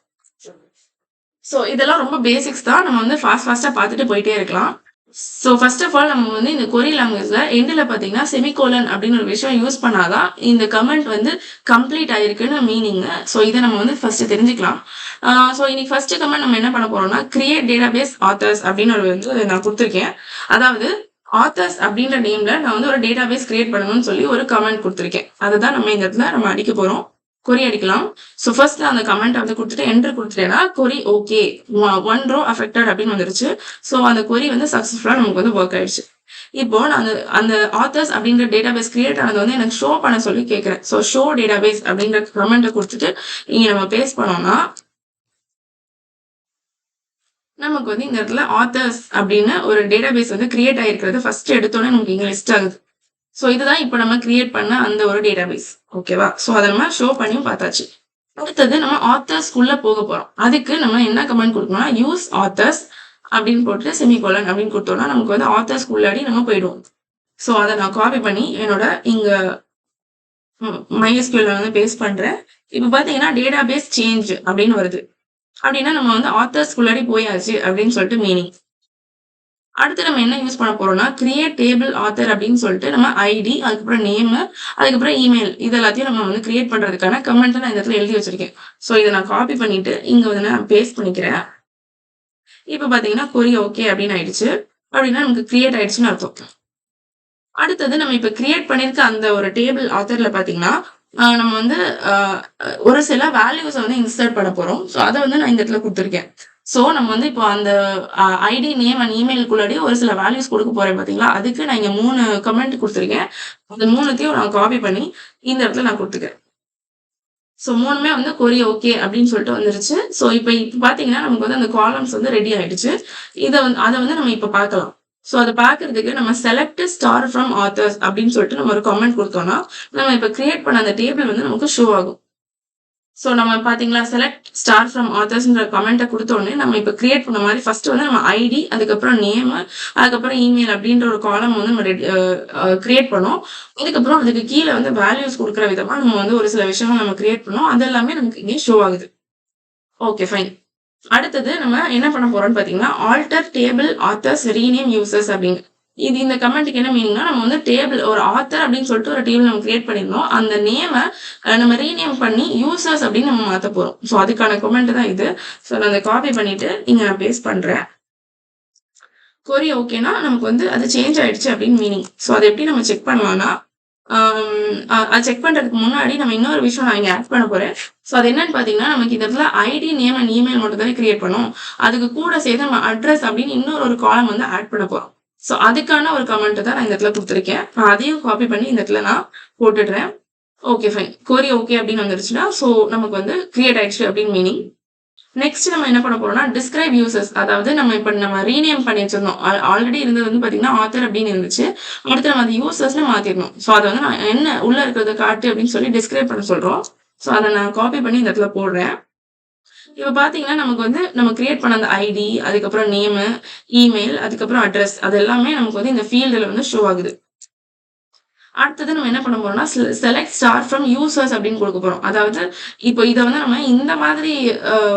Speaker 1: ஸோ இதெல்லாம் ரொம்ப பேசிக்ஸ் தான். நம்ம வந்து ஃபாஸ்ட்டா பார்த்துட்டு போயிட்டே இருக்கலாம். ஸோ ஃபர்ஸ்ட் ஆஃப் ஆல் நம்ம வந்து இந்த கொரி லாங்குவேஜ்ல எண்டுல பார்த்தீங்கன்னா, செமிகோலன் அப்படின்னு ஒரு விஷயம் யூஸ் பண்ணாதான் இந்த கமெண்ட் வந்து கம்ப்ளீட் ஆயிருக்குன்னு மீனிங். ஸோ இத நம்ம வந்து ஃபர்ஸ்ட் தெரிஞ்சுக்கலாம். ஸோ இன்னைக்கு ஃபர்ஸ்ட் கமெண்ட் நம்ம என்ன பண்ண போறோம்னா, கிரியேட் டேட்டாபேஸ் ஆத்தர்ஸ் அப்படின்னு ஒரு வந்து நான் குடுத்துருக்கேன். அதாவது ஆத்தர்ஸ் அப்படின்ற நேம்ல நான் வந்து ஒரு டேட்டாபேஸ் கிரியேட் பண்ணணும்னு சொல்லி ஒரு கமெண்ட் குடுத்துருக்கேன். அதுதான் நம்ம இந்த இடத்துல நம்ம அடிக்க போறோம். கொரி அடிக்கலாம். ஸோ ஃபர்ஸ்ட் அந்த கமெண்ட் வந்து குடுத்துட்டு என்டர் குடுத்துட்டேன்னா, கொரி ஓகே 1 ரோ அஃபெக்டட் அப்படின்னு வந்துருச்சு. ஸோ அந்த கொரி வந்து சக்சஸ்ஃபுல்லா நமக்கு வந்து வொர்க் ஆயிடுச்சு. இப்போ நான் அந்த ஆத்தர்ஸ் அப்படின்ற டேட்டாபேஸ் கிரியேட் ஆனது வந்து எனக்கு ஷோ பண்ண சொல்லி கேட்கிறேன். ஸோ ஷோ டேட்டாபேஸ் அப்படின்ற கமெண்ட்டை குடுத்துட்டு இங்க நம்ம பேஸ்ட் பண்ணோம்னா, நமக்கு வந்து இந்த இடத்துல ஆத்தர்ஸ் அப்படின்னு ஒரு டேட்டாபேஸ் வந்து கிரியேட் ஆயிருக்கிறது ஃபர்ஸ்ட் எடுத்தோன்னே நமக்கு இங்க லிஸ்ட் ஆகுது. ஸோ இதுதான் இப்போ நம்ம கிரியேட் பண்ண அந்த ஒரு டேட்டாபேஸ். ஓகேவா? ஸோ அத நம்ம ஷோ பண்ணியும் பார்த்தாச்சு. அடுத்தது நம்ம ஆத்தர்ஸ்க்குள்ள போக போறோம். அதுக்கு நம்ம என்ன கமெண்ட் குடுக்கணும்னா, யூஸ் ஆத்தர்ஸ் அப்படின்னு போட்டு செமிகோலன் அப்படின்னு குடுத்தோம்னா, நமக்கு வந்து ஆத்தர்ஸ்க்குள்ளாடி நம்ம போயிடுவோம். ஸோ அத நான் காப்பி பண்ணி என்னோட இங்க MySQLல வந்து பேஸ்ட் பண்றேன். இப்ப பார்த்தீங்கன்னா, டேட்டாபேஸ் சேஞ்ச் அப்படின்னு வருது. அப்படின்னா நம்ம வந்து ஆத்தர்ஸ்க்குள்ளாடி போயாச்சு அப்படின்னு சொல்லிட்டு மீனிங். அடுத்து நம்ம என்ன யூஸ் பண்ண போறோம்னா, கிரியேட் டேபிள் ஆத்தர் அப்படின்னு சொல்லிட்டு நம்ம ஐடி, அதுக்கப்புறம் நேமு, அதுக்கப்புறம் இமெயில் இது எல்லாத்தையும் நம்ம வந்து கிரியேட் பண்றதுக்கான கமெண்ட்ட நான் இந்த இடத்துல எழுதி வச்சிருக்கேன். ஸோ இத நான் காப்பி பண்ணிட்டு இங்க வந்து நான் பேஸ்ட் பண்ணிக்கிறேன். இப்ப பார்த்தீங்கன்னா கொரி ஓகே அப்படின்னு ஆயிடுச்சு. அப்படின்னா நமக்கு கிரியேட் ஆயிடுச்சுன்னு அர்த்தம். அடுத்தது நம்ம இப்ப கிரியேட் பண்ணியிருக்க அந்த ஒரு டேபிள் ஆத்தர்ல பார்த்தீங்கன்னா, நம்ம வந்து அ ஒரு சில வேல்யூஸ வந்து இன்சர்ட் பண்ண போறோம். ஸோ அத வந்து நான் இந்த இடத்துல குடுத்துருக்கேன். ஸோ நம்ம வந்து இப்போ அந்த ஐடி, நேம் அண்ட் இமெயிலுக்குள்ளாடி ஒரு சில வேல்யூஸ் குடுக்க போறேன் பார்த்தீங்களா? அதுக்கு நான் இங்க 3 கமெண்ட் குடுத்துருக்கேன். அந்த 3த்தையும் நான் காப்பி பண்ணி இந்த இடத்துல நான் குடுத்துக்கிறேன். ஸோ 3மே வந்து கொரி ஓகே அப்படின்னு சொல்லிட்டு வந்துருச்சு. ஸோ இப்ப பார்த்தீங்கன்னா, நமக்கு வந்து அந்த காலம்ஸ் வந்து ரெடி ஆயிடுச்சு. அத வந்து நம்ம இப்ப பார்க்கலாம். ஸோ அத பார்க்கறதுக்கு நம்ம செலக்ட் ஸ்டார் ஃப்ரம் ஆத்தர்ஸ் அப்படின்னு சொல்லிட்டு நம்ம ஒரு கமெண்ட் குடுத்தோம்னா, நம்ம இப்ப கிரியேட் பண்ண அந்த டேபிள் வந்து நமக்கு ஷோ ஆகும். ஸோ நம்ம பார்த்தீங்களா, செலக்ட் ஸ்டார் ஃப்ரம் ஆத்தர்ஸ்ன்ற கமெண்ட்ட குடுத்த உடனே நம்ம இப்ப கிரியேட் பண்ண மாரி ஃபர்ஸ்ட் வந்து நம்ம ஐடி, அதுக்கப்புறம் நேமு, அதுக்கப்புறம் இமெயில் அப்படின்ற ஒரு காலம் வந்து நம்ம ரெடி கிரியேட் பண்ணோம். அதுக்கப்புறம் அதுக்கு கீழ வந்து வேல்யூஸ் குடுக்குற விதமா நம்ம வந்து ஒரு சில விஷயங்கள் நம்ம கிரியேட் பண்ணோம். அது எல்லாமே நமக்கு இங்கே ஷோ ஆகுது. Okay fine. அடுத்தது நம்ம என்ன பண்ண போறோம்னு பார்த்தீங்கன்னா, alter table authors rename users அப்படின்னு. இந்த கமெண்ட்க்கு என்ன மீனிங்னா, நம்ம வந்து டேபிள் ஒரு ஆத்தர் அப்படின்னு சொல்லிட்டு ஒரு டேபிள் நம்ம கிரியேட் பண்ணியிருந்தோம். அந்த நேம நம்ம ரீநேம் பண்ணி யூசர்ஸ் அப்படின்னு நம்ம மாத்த போறோம். ஸோ அதுக்கான கமெண்ட் தான் இது. ஸோ நான் அத காப்பி பண்ணிட்டு இங்க நான் பேஸ்ட் பண்றேன். கொரி ஓகேன்னா நமக்கு வந்து அது சேஞ்ச் ஆயிடுச்சு அப்படின்னு மீனிங். ஸோ அத எப்படி நம்ம செக் பண்ணலாம்னா, அது செக் பண்றதுக்கு முன்னாடி நம்ம இன்னொரு விஷயம் நான் இங்க ஆட் பண்ண போறேன். ஸோ அது என்னன்னு பார்த்தீங்கன்னா, நமக்கு இந்த இடத்துல ஐடி, நேம் அண்ட் இமெயில் மட்டும் தானே கிரியேட் பண்ணோம். அதுக்கு கூட சேர்த்து நம்ம அட்ரஸ் அப்படின்னு இன்னொரு காலம் வந்து ஆட் பண்ண போறோம். ஸோ அதுக்கான ஒரு கமெண்ட் தான் நான் இந்த இடத்துல குடுத்துருக்கேன். நான் அதையும் காப்பி பண்ணி இந்த இடத்துல நான் போட்டுடுறேன். Okay fine. கொரி ஓகே அப்படின்னு வந்துருச்சுன்னா, ஸோ நமக்கு வந்து கிரியேட் ஆயிடுச்சு அப்படின்னு மீனிங். நெக்ஸ்ட் நம்ம என்ன பண்ண போறோம்னா, டிஸ்கிரைப் யூசர்ஸ் அதாவது நம்ம ரீநேம் பண்ணி வச்சிருந்தோம். ஆல்ரெடி இருந்தது வந்து பார்த்தீங்கன்னா, ஆத்தர் அப்படின்னு இருந்துச்சு. அடுத்து நம்ம அது யூசர்ஸ்ன்னு மாத்திரணும். ஸோ அத வந்து நான் என்ன உள்ள இருக்கிறத காட்டு அப்படின்னு சொல்லி டிஸ்கிரைப் பண்ண சொல்றோம். ஸோ அத நான் காப்பி பண்ணி இந்த இடத்துல போடுறேன். இப்ப பார்த்தீங்கன்னா, நமக்கு வந்து நம்ம கிரியேட் பண்ண அந்த ஐடி, அதுக்கப்புறம் நேமு, இமெயில், அதுக்கப்புறம் அட்ரஸ் அது எல்லாமே நமக்கு வந்து இந்த ஃபீல்டுல வந்து ஷோ ஆகுது. அடுத்தது நம்ம என்ன பண்ண போறோம்னா, செலக்ட் ஸ்டார் ஃப்ரம் யூசர்ஸ் அப்படின்னு குடுக்க போறோம். அதாவது இப்போ இத வந்து நம்ம இந்த மாதிரி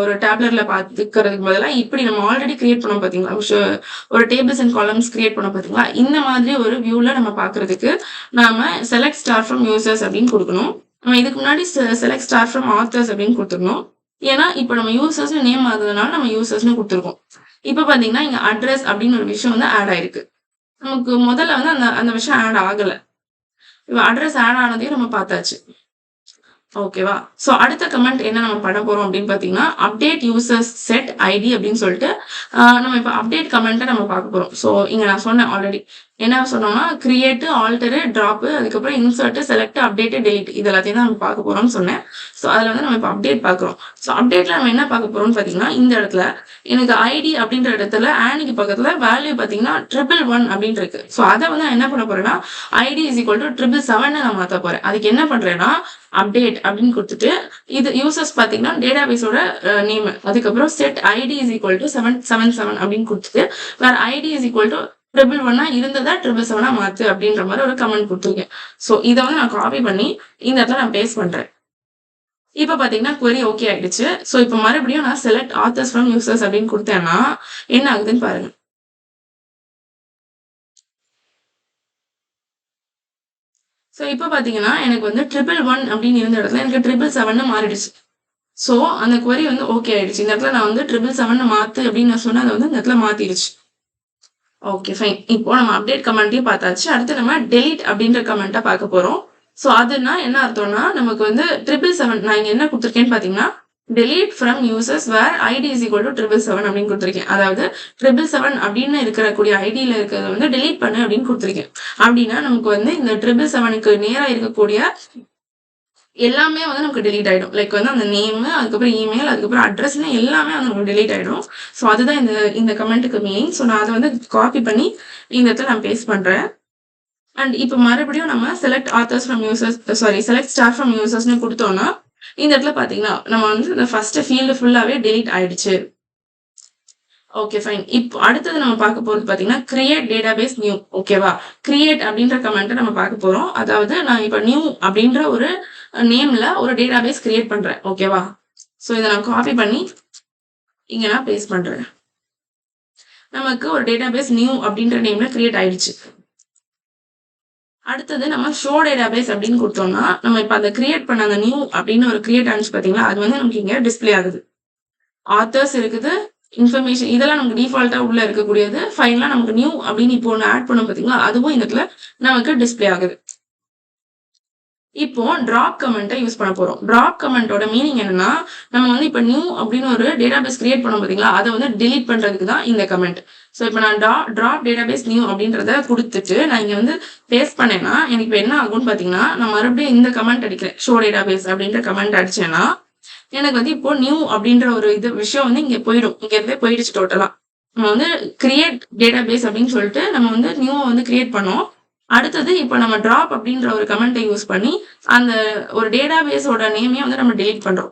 Speaker 1: ஒரு டேப்லெட்ல பார்த்துக்கிறதுக்கு பதிலா, இப்படி நம்ம ஆல்ரெடி கிரியேட் பண்ணோம் பார்த்தீங்களா? ஒரு டேபிள்ஸ் அண்ட் காலம்ஸ் கிரியேட் பண்ணோம் பார்த்தீங்களா? இந்த மாதிரி ஒரு வியூல நம்ம பார்க்கறதுக்கு, நாம செலக்ட் ஸ்டார் ஃப்ரம் யூசர்ஸ் அப்படின்னு குடுக்கணும். நம்ம இதுக்கு முன்னாடி செலக்ட் ஸ்டார் ஃப்ரம் ஆத்தர்ஸ் அப்படின்னு குடுத்துருந்தோம். ஏன்னா, இப்ப நம்ம யூசர்ஸ்ன்னு நேம் மாறுனதுனால நம்ம யூசர்ஸ்ன்னு குடுத்துருக்கோம். இப்ப பார்த்தீங்கன்னா, இங்க அட்ரஸ் அப்படின்னு ஒரு விஷயம் வந்து ஆட் ஆயிருக்கு. நமக்கு முதல்ல வந்து அந்த அந்த விஷயம் ஆட் ஆகல. இப்ப அட்ரஸ் ஆட் ஆனதையும் நம்ம பார்த்தாச்சு. ஓகேவா? சோ அடுத்த கமெண்ட் என்ன நம்ம பண்ண போறோம் அப்படின்னு பார்த்தீங்கன்னா, அப்டேட் யூசர்ஸ் செட் ஐடி அப்படின்னு சொல்லிட்டு, நம்ம இப்ப அப்டேட் கமெண்ட்ட நம்ம பார்க்க போறோம். சோ இங்க நான் சொன்னேன் ஆல்ரெடி. என்ன சொன்னோம்னா, கிரியேட், ஆல்டர், டிராப் அதுக்கப்புறம் இன்சர்ட், செலக்ட், அப்டேட், டெலீட் இது எல்லாத்தையும் தான் நம்ம பார்க்க போறோம்னு சொன்னேன். சோ அதுல வந்து நம்ம இப்ப அப்டேட் பார்க்கிறோம். சோ அப்டேட்ல நம்ம என்ன பார்க்க போறோம்னு பார்த்தீங்கன்னா, இந்த இடத்துல எனக்கு ஐடி அப்படின்ற இடத்துல ஆனிக்கு பக்கத்துல வேல்யூ பார்த்தீங்கன்னா 111 அப்படின்னு இருக்கு. சோ அத வந்து நான் என்ன பண்ண போறேன்னா, ஐடி இஸ் ஈக்குவல் டூ 777 நான் மாத்த போறேன். அதுக்கு என்ன பண்றேன்னா, அப்டேட் அப்படின்னு குடுத்துட்டு, இது யூசர்ஸ் பார்த்தீங்கன்னா டேட்டாபேஸோட நேம். அதுக்கப்புறம் set ID is equal to 777 அப்படின்னு குடுத்துட்டு, வேற ஐடி இஸ் ஈக்குவல் டூ 111 இருந்ததா 777 மாத்து அப்படின்ற மாரி ஒரு கமெண்ட் குடுத்துருக்கேன். சோ இத வந்து நான் காப்பி பண்ணி இந்த இடத்துல நான் பேஸ்ட் பண்றேன். இப்ப பார்த்தீங்கன்னா query ஓகே ஆயிடுச்சு. சோ இப்ப மறுபடியும் நான் செலக்ட் ஆத்தர்ஸ் ஃப்ரம் யூசர்ஸ் அப்படின்னு குடுத்தேன்னா, என்ன ஆகுதுன்னு பாருங்க. சோ இப்ப பார்த்தீங்கன்னா, எனக்கு வந்து 111 அப்படின்னு இருந்த இடத்துல எனக்கு 777 மாறிடுச்சு. சோ அந்த query வந்து ஓகே ஆயிடுச்சு. இந்த இடத்துல நான் வந்து 777 மாத்து அப்படின்னு நான் சொன்னேன். அத வந்து இந்த இடத்துல மாத்திருச்சு. Okay fine. இப்போ நம்ம அப்டேட் கமெண்ட்டையும் பார்த்தாச்சு. அடுத்து நம்ம டெலீட் அப்படின்ற கமெண்ட்ட பார்க்க போறோம். சோ அதுனா என்ன அர்த்தம்னா, நமக்கு வந்து 777 நான் இங்க என்ன குடுத்துருக்கேன்னு பார்த்தீங்கன்னா, delete from users where ID is equal to 777 அப்படின்னு குடுத்துருக்கேன். அதாவது 777 அப்படின்னு இருக்கக்கூடிய ஐடியில இருக்கிறத வந்து டெலீட் பண்ணு அப்படின்னு குடுத்துருக்கேன். அப்படின்னா நமக்கு வந்து இந்த 777க்கு நேரா இருக்கக்கூடிய எல்லாமே வந்து நமக்கு டெலீட் ஆயிடும். லைக் வந்து அந்த நேமு, அதுக்கப்புறம் இமெயில், அதுக்கப்புறம் அட்ரஸ்ன்னு எல்லாமே வந்து நமக்கு டெலீட் ஆயிடும். சோ அதுதான் இந்த இந்த கமெண்ட்க்கு மீனிங். சோ நான் அத வந்து காப்பி பண்ணி இந்த இடத்துல நான் பேஸ்ட் பண்றேன். அண்ட் இப்ப மறுபடியும் நம்ம select authors from users select star from யூசர்ஸ்ன்னு குடுத்தோம்னா, இந்த இடத்துல பார்த்தீங்கன்னா, நம்ம வந்து இந்த ஃபர்ஸ்ட் ஃபீல்டு ஃபுல்லாவே டெலீட் ஆயிடுச்சு. Okay fine. இப்போ அடுத்தது நம்ம பார்க்க போறது பார்த்தீங்கன்னா, கிரியேட் டேட்டாபேஸ் நியூ ஓகேவா? கிரியேட் அப்படின்ற கமெண்ட்ட நம்ம பார்க்க போறோம். அதாவது நான் இப்ப நியூ அப்படின்ற ஒரு நேம்ல ஒரு டேட்டாபேஸ் கிரியேட் பண்றேன். ஓகேவா? சோ இத நான் காப்பி பண்ணி இங்க நான் பேஸ்ட் பண்றேன். நமக்கு ஒரு டேட்டாபேஸ் நியூ அப்படின்ற நேம்ல கிரியேட் ஆயிடுச்சு. அடுத்தது நம்ம ஷோ டேட்டாபேஸ் அப்படின்னு கொடுத்தோம்னா நம்ம இப்ப அதை கிரியேட் பண்ண அந்த நியூ அப்படின்னு ஒரு கிரியேட் ஆனிச்சு பாத்தீங்களா, அது வந்து நமக்கு இங்க டிஸ்பிளே ஆகுது. ஆத்தர்ஸ் இருக்குது, இன்ஃபர்மேஷன் இதெல்லாம் நமக்கு டிஃபால்ட்டா உள்ள இருக்கக்கூடியது. ஃபைனலா நமக்கு நியூ அப்படின்னு இப்போ ஒன்று ஆட் பண்ணோம் பாத்தீங்களா, அதுவும் இந்த இடத்துல நமக்கு டிஸ்பிளே ஆகுது. இப்போ டிராப் கமெண்ட்டை யூஸ் பண்ண போறோம். டிராப் கமெண்டோட மீனிங் என்னன்னா, நம்ம வந்து இப்ப நியூ அப்படின்னு ஒரு டேட்டாபேஸ் கிரியேட் பண்ணோம் பாத்தீங்களா, அதை வந்து டிலீட் பண்றதுக்கு தான் இந்த கமெண்ட். ஸோ இப்போ நான் டிராப் டேட்டாபேஸ் நியூ அப்படின்றத கொடுத்துட்டு நான் இங்க வந்து பேஸ்ட் பண்ணேன்னா எனக்கு இப்போ என்ன ஆகும்னு பாத்தீங்கன்னா, நான் மறுபடியும் இந்த கமெண்ட் அடிக்கிறேன். ஷோ டேட்டாபேஸ் அப்படின்ற கமெண்ட் அடிச்சேன்னா எனக்கு வந்து இப்போ நியூ அப்படின்ற ஒரு விஷயம் வந்து இங்க போயிடும். இங்க இருந்தே போயிடுச்சு டோட்டலா. நம்ம வந்து கிரியேட் டேட்டாபேஸ் அப்படின்னு சொல்லிட்டு நம்ம வந்து நியூ வந்து கிரியேட் பண்ணோம். அடுத்தது இப்போ நம்ம டிராப் அப்படின்ற ஒரு கமெண்ட்டை யூஸ் பண்ணி அந்த ஒரு டேட்டாபேஸோட நேமையும் வந்து நம்ம delete பண்றோம்.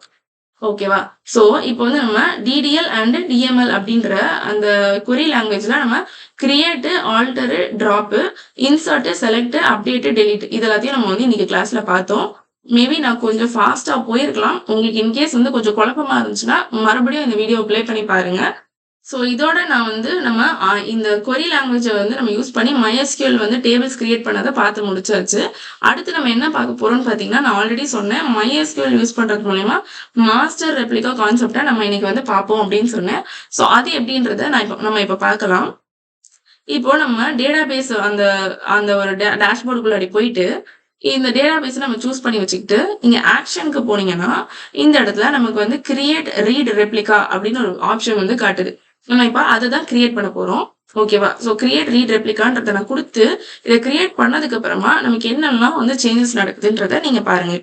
Speaker 1: ஓகேவா? ஸோ இப்போ வந்து நம்ம DDL அண்ட் DML அப்படின்ற அந்த query லாங்குவேஜ்ல நம்ம create, alter, drop, insert, select, update, delete இது எல்லாத்தையும் நம்ம வந்து இன்னைக்கு கிளாஸ்ல பார்த்தோம். மேபி நான் கொஞ்சம் ஃபாஸ்டா போயிருக்கலாம். உங்களுக்கு இன்கேஸ் வந்து கொஞ்சம் குழப்பமா இருந்துச்சுன்னா மறுபடியும் இந்த வீடியோ ப்ளே பண்ணி பாருங்க. ஸோ இதோட நான் வந்து நம்ம இந்த query லாங்குவேஜை வந்து நம்ம யூஸ் பண்ணி MySQL வந்து டேபிள்ஸ் கிரியேட் பண்ணதை பார்த்து முடிச்சாச்சு. அடுத்து நம்ம என்ன பார்க்க போறோம்னு பார்த்தீங்கன்னா, நான் ஆல்ரெடி சொன்னேன் MySQL யூஸ் பண்றது மூலயமா மாஸ்டர் ரெப்ளிகா கான்செப்டை நம்ம இன்னைக்கு வந்து பார்ப்போம் அப்படின்னு சொன்னேன். ஸோ அது எப்படின்றத நம்ம இப்போ பார்க்கலாம். இப்போ நம்ம டேட்டாபேஸ் அந்த அந்த ஒரு டேஷ்போர்டுக்குள்ளாடி போயிட்டு இந்த டேட்டாபேஸ் நம்ம சூஸ் பண்ணி வச்சுக்கிட்டு இங்க ஆக்ஷனுக்கு போனீங்கன்னா இந்த இடத்துல நமக்கு வந்து கிரியேட் ரீட் ரெப்ளிகா அப்படின்னு ஒரு ஆப்ஷன் வந்து காட்டுது. நம்ம இப்ப அதை தான் கிரியேட் பண்ண போறோம். ஓகேவா? ஸோ கிரியேட் ரீட் ரெப்ளிகான்றத நான் கொடுத்து இதை கிரியேட் பண்ணதுக்கு அப்புறமா நமக்கு என்னெல்லாம் வந்து சேஞ்சஸ் நடக்குதுன்றத நீங்க பாருங்க.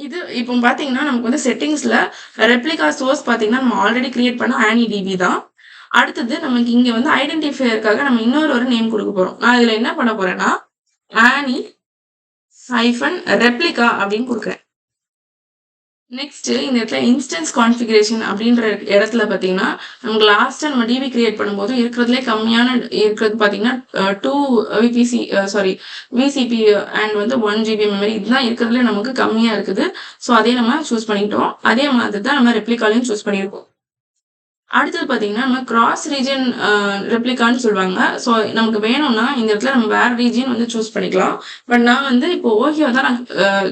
Speaker 1: இது இப்போ பாத்தீங்கன்னா நமக்கு வந்து செட்டிங்ஸ்ல ரெப்ளிகா சோர்ஸ் பாத்தீங்கன்னா நம்ம ஆல்ரெடி கிரியேட் பண்ண AnyDB தான். அடுத்தது நமக்கு இங்க வந்து ஐடென்டிஃபையருக்காக நம்ம இன்னொரு ஒரு நேம் கொடுக்க போறோம். நான் இதுல என்ன பண்ண போறேன்னா Any-replica அப்படின்னு கொடுக்குறேன். நெக்ஸ்ட் இந்த இடத்துல இன்ஸ்டன்ஸ் கான்ஃபிகரேஷன் அப்படின்ற இடத்துல பாத்தீங்கன்னா நமக்கு லாஸ்டா நம்ம டிபி கிரியேட் பண்ணும்போது இருக்கிறதுலே கம்மியான இருக்கிறது பாத்தீங்கன்னா 2 விபிசி விசிபி அண்ட் வந்து 1 GB மெமரி இதுதான் இருக்கிறதுல நமக்கு கம்மியா இருக்குது. ஸோ அதே நம்ம சூஸ் பண்ணிட்டோம். அதே மாதிரி தான் நம்ம ரெப்ளிகாலையும் சூஸ் பண்ணியிருக்கோம். அடுத்தது பாத்தீங்கன்னா நம்ம கிராஸ் ரீஜன் ரெப்ளிகான்னு சொல்லுவாங்க. ஸோ நமக்கு வேணும்னா இந்த இடத்துல நம்ம வேற ரீஜன் வந்து சூஸ் பண்ணிக்கலாம். பட் நான் வந்து இப்போ ஓஹியோ தான் நான்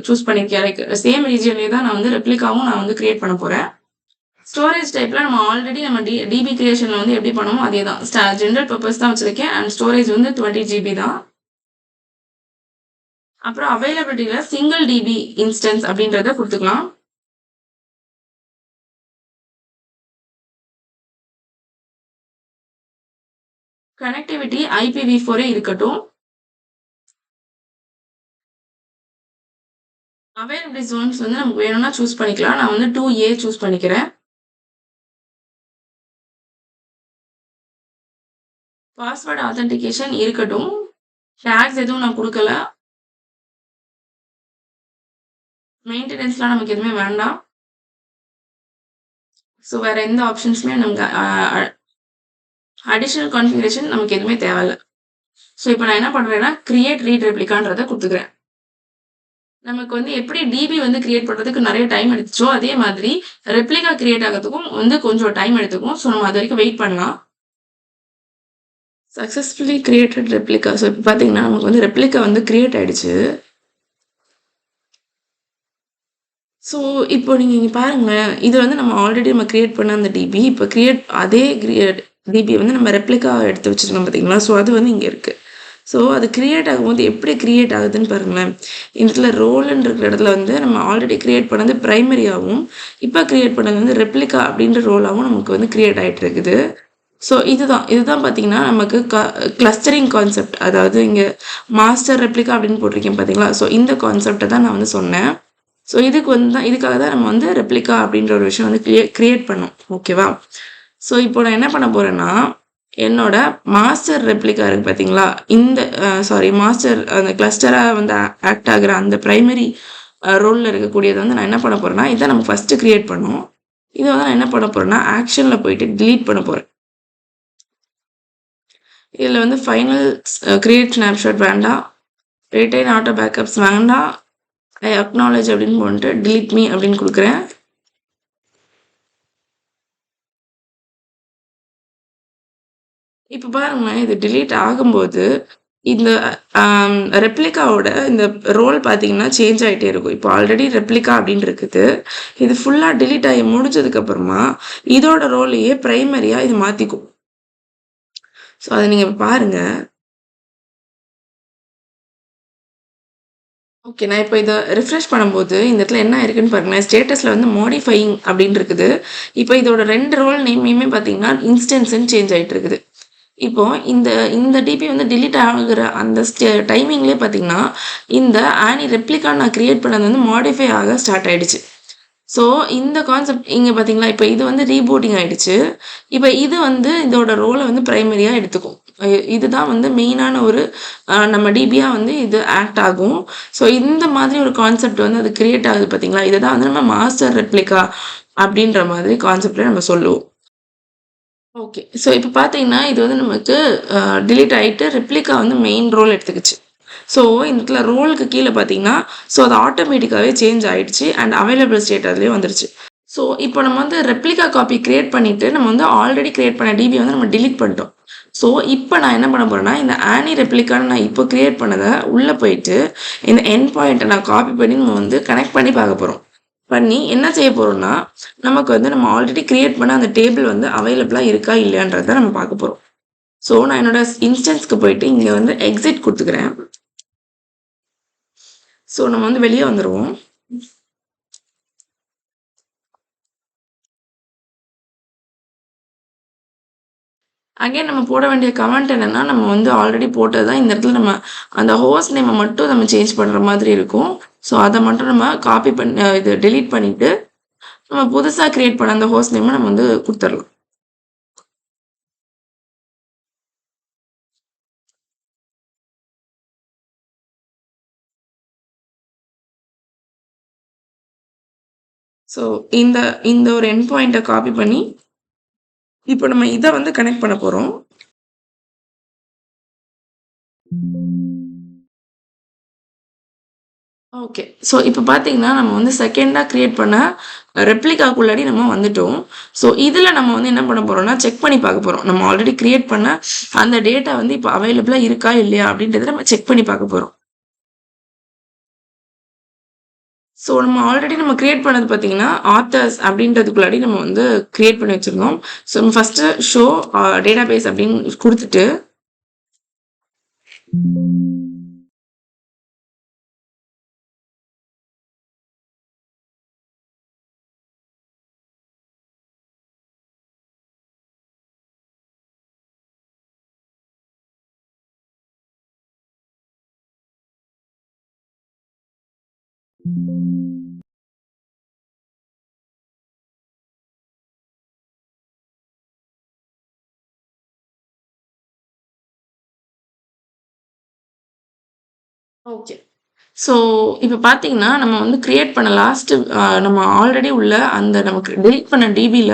Speaker 1: சூஸ் பண்ணியிருக்கேன். லைக் சேம் ரீஜன்லேயே தான் நான் வந்து ரெப்ளிகாவும் நான் வந்து கிரியேட் பண்ண போறேன். ஸ்டோரேஜ் டைப்ல நம்ம ஆல்ரெடி நம்ம டிபி கிரியேஷன்ல வந்து எப்படி பண்ணுவோம் அதே தான். ஜென்ரல் பர்பஸ் தான் வச்சிருக்கேன் அண்ட் ஸ்டோரேஜ் வந்து 20 GB தான். அப்புறம் அவைலபிலிட்டியில சிங்கிள் டிபி இன்ஸ்டன்ஸ் அப்படின்றத கொடுத்துக்கலாம். கனெக்டிவிட்டி IPv4 இருக்கட்டும். அவைலபிலிட்டி ஜோன்ஸ் வந்து நமக்கு வேணும்னா சூஸ் பண்ணிக்கலாம். நான் வந்து 2A சூஸ் பண்ணிக்கிறேன். பாஸ்வேர்ட் ஆத்தென்டிகேஷன் இருக்கட்டும். டேக்ஸ் எதுவும் நான் கொடுக்கல. மெயின்டெனன்ஸ்லாம் நமக்கு எதுவுமே வேண்டாம். ஸோ வேற எந்த ஆப்ஷன்ஸுமே நமக்கு அடிஷனல் கான்ஃபிகரேஷன் நமக்கு எதுவுமே தேவையில்ல. ஸோ இப்போ நான் என்ன பண்றேன்னா கிரியேட் ரீட் ரெப்ளிகான்றதை கொடுத்துக்கிறேன். நமக்கு வந்து எப்படி டிபி வந்து கிரியேட் பண்றதுக்கு நிறைய டைம் எடுத்துச்சோ அதே மாதிரி ரெப்ளிகா கிரியேட் ஆகிறதுக்கும் வந்து கொஞ்சம் டைம் எடுத்துக்கும். ஸோ நம்ம அது வரைக்கும் வெயிட் பண்ணலாம். Successfully created replica. ஸோ இப்போ பார்த்தீங்கன்னா நமக்கு வந்து ரெப்ளிகா வந்து கிரியேட் ஆயிடுச்சு. ஸோ இப்போ நீங்கள் இங்கே பாருங்களேன், இது வந்து நம்ம ஆல்ரெடி நம்ம கிரியேட் பண்ண அந்த டிபி இப்போ அதே டிபி வந்து நம்ம ரெப்ளிகா எடுத்து வச்சுருக்கோம் பார்த்தீங்களா. ஸோ அது வந்து இங்கே இருக்குது. ஸோ அது கிரியேட் ஆகும்போது எப்படி கிரியேட் ஆகுதுன்னு பாருங்களேன். இந்த ரோல்னு இருக்கிற இடத்துல வந்து நம்ம ஆல்ரெடி கிரியேட் பண்ணது ப்ரைமரியாகவும் இப்போ கிரியேட் பண்ணது வந்து ரெப்ளிகா அப்படின்ற ரோலாகவும் நமக்கு வந்து கிரியேட் ஆகிட்டு இருக்குது. ஸோ இதுதான் பார்த்தீங்கன்னா நமக்கு கிளஸ்டரிங் கான்செப்ட். அதாவது இங்கே மாஸ்டர் ரெப்ளிகா அப்படின்னு போட்டிருக்கேன் பார்த்தீங்களா. ஸோ இந்த கான்செப்டை தான் நான் வந்து சொன்னேன். ஸோ இதுக்காக தான் நம்ம வந்து ரெப்ளிகா அப்படின்ற ஒரு விஷயம் வந்து கிரியேட் பண்ணோம். ஓகேவா? ஸோ இப்போ நான் என்ன பண்ண போறேன்னா என்னோட மாஸ்டர் ரெப்ளிகா இருக்கு பார்த்தீங்களா, இந்த மாஸ்டர் அந்த கிளஸ்டராக வந்து ஆக்ட் ஆகிற அந்த ப்ரைமரி ரோலில் இருக்கக்கூடியதை வந்து நான் என்ன பண்ண போறேன்னா இதை நம்ம ஃபர்ஸ்ட் கிரியேட் பண்ணோம். இதை வந்து நான் என்ன பண்ண போறேன்னா ஆக்ஷனில் போயிட்டு டிலீட் பண்ண போறேன். இதில் வந்து ஃபைனல் கிரியேட் ஸ்னாப்ஷாட் வேண்டாம், ரிட்டைன் ஆட்டோ பேக்கப்ஸ் வேண்டாம், ஐ அக்னாலேஜ் அப்படின்னு போட்டு delete me அப்படின்னு கொடுக்குறேன். இப்ப பாருங்க, இது டிலீட் ஆகும்போது, இந்த ரெப்ளிகாவோட இந்த ரோல் பார்த்தீங்கன்னா, சேஞ்ச் ஆயிட்டே இருக்கும். இப்போ ஆல்ரெடி ரெப்ளிகா அப்படின்னு இருக்குது. இது ஃபுல்லா டிலீட் ஆகி முடிஞ்சதுக்கு அப்புறமா, இதோட ரோலையே பிரைமரியா இது மாத்திக்கும். ஸோ, அத நீங்க பாருங்க. ஓகே. நான் இப்ப இத ரிஃப்ரெஷ் பண்ணும்போது, இந்த இடத்துல என்ன ஆயிருக்குன்னு பாருங்களேன். ஸ்டேட்டஸ்ல வந்து மாடிஃபையிங் அப்படின்னு இருக்குது. இப்ப இதோட 2 ரோல் நேமையுமே பார்த்தீங்கன்னா, இன்ஸ்டன்ஸ்ன்னு சேஞ்ச் ஆயிட்டு இருக்குது. இப்போ இந்த இந்த டிபி வந்து டிலீட் ஆகுற அந்த டைமிங்லேயே பார்த்தீங்கன்னா, இந்த ஆனி ரெப்ளிகா நான் கிரியேட் பண்ணது வந்து மாடிஃபை ஆக ஸ்டார்ட் ஆயிடுச்சு. ஸோ, இந்த கான்செப்ட் இங்க பார்த்தீங்களா, இப்ப இது வந்து ரீபூட்டிங் ஆயிடுச்சு. இப்ப இது வந்து இதோட ரோல வந்து பிரைமரியா எடுத்துக்கும். இதுதான் வந்து மெயினான ஒரு நம்ம டிபியா வந்து இது ஆக்ட் ஆகும். ஸோ, இந்த மாதிரி ஒரு கான்செப்ட் வந்து அது கிரியேட் ஆகுது பார்த்தீங்களா, இதுதான் வந்து நம்ம மாஸ்டர் ரெப்ளிகா அப்படின்ற மாதிரி கான்செப்ட்ல நம்ம சொல்லுவோம். ஓகே. ஸோ, இப்ப பார்த்தீங்கன்னா, இது வந்து நமக்கு டிலீட் ஆயிட்டு ரெப்ளிகா வந்து மெயின் ரோல் எடுத்துக்கிச்சு. ஸோ, இந்த இடத்துல ரோலுக்கு கீழ பார்த்தீங்கன்னா, ஸோ அது ஆட்டோமேட்டிக்காவே சேஞ்ச் ஆயிடுச்சு அண்ட் அவைலபிள் ஸ்டேட் அதுலயே வந்துருச்சு. ஸோ, இப்போ நம்ம வந்து ரெப்ளிகா காப்பி கிரியேட் பண்ணிட்டு, நம்ம வந்து ஆல்ரெடி கிரியேட் பண்ண டிபி வந்து நம்ம டிலீட் பண்ணிட்டோம். ஸோ, இப்போ நான் என்ன பண்ண போறேன்னா, இந்த ஆனி ரெப்ளிகான்னு நான் இப்போ கிரியேட் பண்ணத உள்ள போயிட்டு, இந்த எண்ட் பாயிண்ட்ட நான் காப்பி பண்ணி நம்ம வந்து கனெக்ட் பண்ணி பார்க்க போறோம். பண்ணி என்ன செய்ய போறோம்னா, நமக்கு வந்து நம்ம ஆல்ரெடி கிரியேட் பண்ண அந்த டேபிள் வந்து அவைலபிளா இருக்கா இல்லையான்றத நம்ம பார்க்க போறோம். ஸோ, நான் என்னோட இன்ஸ்டன்ஸ்க்கு போயிட்டு இங்க வந்து எக்ஸிட் குடுத்துக்கிறேன். ஸோ, நம்ம வந்து வெளிய வந்துருவோம். அகைன் நம்ம போட வேண்டிய கமெண்ட் என்னன்னா, நம்ம வந்து ஆல்ரெடி போட்டது தான் இந்த இடத்துல நம்ம அந்த ஹோஸ்ட் நேம மட்டும் நம்ம சேஞ்ச் பண்ற மாதிரி இருக்கும். ஸோ, அத மட்டும் நம்ம காப்பி இது டெலீட் பண்ணிட்டு, நம்ம புதுசா கிரியேட் பண்ண அந்த ஹோஸ்ட் நேம நம்ம வந்து குடுத்துறலாம். ஸோ, இந்த இந்த ஒரு எண்ட் பாயிண்ட்ட காப்பி பண்ணி, இப்போ நம்ம இத வந்து கனெக்ட் பண்ண போறோம். ஓகே. ஸோ, இப்ப பார்த்தீங்கன்னா, நம்ம வந்து செகண்டா கிரியேட் பண்ண ரெப்ளிகாக்குள்ளாடி நம்ம வந்துட்டோம். ஸோ, இதுல நம்ம வந்து என்ன பண்ண போறோம்னா, செக் பண்ணி பார்க்க போறோம். நம்ம ஆல்ரெடி கிரியேட் பண்ண அந்த டேட்டா வந்து இப்ப அவைலபிளா இருக்கா? இல்லையா? அப்படின்றத நம்ம செக் பண்ணி பார்க்க போறோம். ஸோ, நம்ம கிரியேட் பண்ணது பார்த்தீங்கன்னா, ஆத்தர்ஸ் அப்படின்றதுக்குள்ளாடி நம்ம வந்து கிரியேட் பண்ணி வச்சிருந்தோம். ஸோ, ஃபர்ஸ்ட்டு ஷோ டேட்டாபேஸ் அப்படின்னு குடுத்துட்டு ஓகே. ஸோ, இப்ப பார்த்தீங்கன்னா, நம்ம வந்து கிரியேட் பண்ண நம்ம ஆல்ரெடி உள்ள அந்த நமக்கு டெலீட் பண்ண டிபில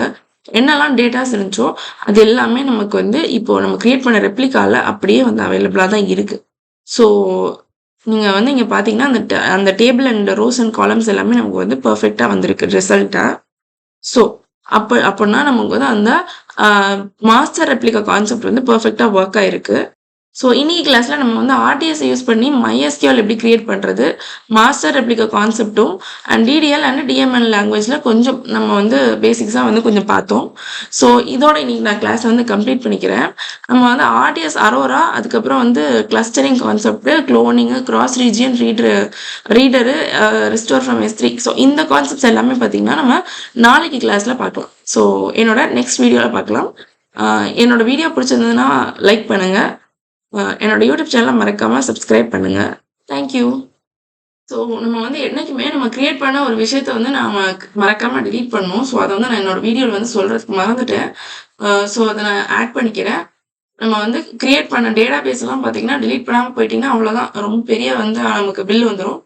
Speaker 1: என்னலாம் டேட்டாஸ் இருந்துச்சோ, அது எல்லாமே நமக்கு வந்து இப்போ நம்ம கிரியேட் பண்ண ரெப்ளிகால அப்படியே வந்து அவைலபிளா தான் இருக்கு. ஸோ, நீங்க வந்து இங்க பார்த்தீங்கன்னா, அந்த table and rose and columns எல்லாமே நமக்கு வந்து பெர்ஃபெக்ட்டா வந்திருக்கு ரிசல்ட்டா. ஸோ, அப்பன்னா நமக்கு வந்து அந்த அ மாஸ்டர் ரெப்ளிகா கான்செப்ட் வந்து பெர்ஃபெக்ட்டா வொர்க் ஆயிருக்கு. ஸோ, இன்னைக்கு கிளாஸ்ல நம்ம வந்து ஆர்டிஎஸ் யூஸ் பண்ணி MySQL எப்படி கிரியேட் பண்றது, மாஸ்டர் ரெப்ளிகா கான்செப்ட்டும் அண்ட் டிடிஎல் அண்ட் டிஎம்எல் லாங்குவேஜ்ல கொஞ்சம் நம்ம வந்து பேசிக்ஸா வந்து கொஞ்சம் பார்த்தோம். ஸோ, இதோட இன்னைக்கு நான் கிளாஸ வந்து கம்ப்ளீட் பண்ணிக்கிறேன். நம்ம வந்து ஆர்டிஎஸ் அரோரா, அதுக்கப்புறம் வந்து clustering concept, cloning, cross region reader, restore from S3. So, இந்த கான்செப்ட்ஸ் எல்லாமே பார்த்தீங்கன்னா, நம்ம நாளைக்கு கிளாஸ்ல பார்க்கலாம். ஸோ, என்னோட நெக்ஸ்ட் வீடியோல பார்க்கலாம். என்னோட வீடியோ பிடிச்சிருந்ததுன்னா லைக் பண்ணுங்க. என்னோட யூடியூப் சேனலை மறக்காம சப்ஸ்கிரைப் பண்ணுங்க. Thank you. ஸோ, நம்ம வந்து என்னைக்குமே நம்ம கிரியேட் பண்ண ஒரு விஷயத்த வந்து நாம மறக்காம டெலீட் பண்ணணும். ஸோ, அத வந்து நான் என்னோட வீடியோல வந்து சொல்றதுக்கு மறந்துட்டேன். ஸோ, அத நான் ஆட் பண்ணிக்கிறேன். நம்ம வந்து கிரியேட் பண்ண டேட்டாபேஸ் எல்லாம் பார்த்தீங்கன்னா, டெலீட் பண்ணாம போயிட்டீங்கன்னா அவ்வளோதான். ரொம்ப பெரிய வந்து நமக்கு பில் வந்துரும்.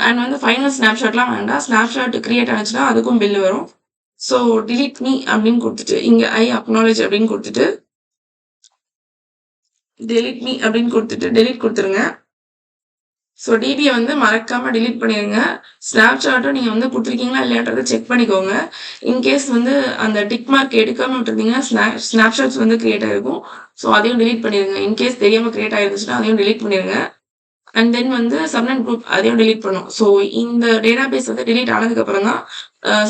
Speaker 1: அண்ட் வந்து ஃபைனல் ஸ்னாப்ஷாட்லாம் வேண்டாம். ஸ்னாப்ஷாட் கிரியேட் ஆச்சுன்னா அதுக்கும் பில் வரும். ஸோ, டெலீட் மீ அப்படின்னு குடுத்துட்டு, இங்க ஐ அக்னாலெட்ஜ் அப்படின்னு குடுத்துட்டு, டெலீட் மீ அப்படின்னு குடுத்துட்டு, டெலீட் குடுத்துருங்க. ஸோ டிபியை வந்து மறக்காம delete பண்ணிடுங்க. ஸ்னாப்சாட்டும் நீங்க வந்து கொடுத்துருக்கீங்களா இல்லையான்றதை செக் பண்ணிக்கோங்க. இன்கேஸ் வந்து அந்த டிக் மார்க் எடுக்காம விட்டுருந்தீங்கன்னா ஸ்னாப்ஷாட்ஸ் வந்து கிரியேட் ஆயிருக்கும். ஸோ அதையும் delete பண்ணிடுங்க. இன்கேஸ் தெரியாம கிரியேட் ஆயிருந்துச்சுன்னா அதையும் delete பண்ணிடுங்க. அண்ட் தென் வந்து சப்நெட் குரூப் அதையும் delete பண்ணும். ஸோ இந்த டேட்டாபேஸ் வந்து delete ஆனதுக்கு அப்புறம் தான்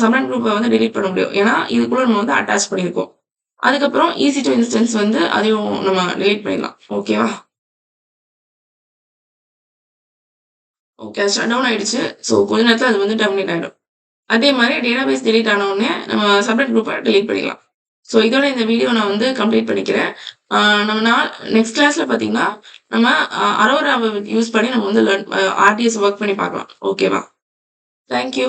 Speaker 1: சப்நெட் குரூப்பை வந்து delete பண்ண முடியும். ஏன்னா இதுக்குள்ள நம்ம வந்து அட்டாச் பண்ணியிருக்கோம். அதுக்கப்புறம் EC2 இன்ஸ்டன்ஸ் வந்து அதையும் நம்ம delete பண்ணிடலாம். ஓகேவா? ஓகே. அது ஷட் டவுன் ஆயிடுச்சு. ஸோ கொஞ்ச நேரத்துல அது வந்து டெர்மினேட் ஆயிடும். அதே மாரி டேட்டாபேஸ் டெலீட் ஆன உடனே நம்ம சப்நெட் குரூப்ப டெலீட் பண்ணிடலாம். ஸோ இதோட இந்த வீடியோ நான் வந்து கம்ப்ளீட் பண்ணிக்கிறேன். ஆ நம்ம நெக்ஸ்ட் கிளாஸ்ல பார்த்தீங்கன்னா, நம்ம அரோராவ யூஸ் பண்ணி நம்ம வந்து ஆர்டிஎஸ் ஒர்க் பண்ணி பார்க்கலாம். ஓகேவா? Thank you.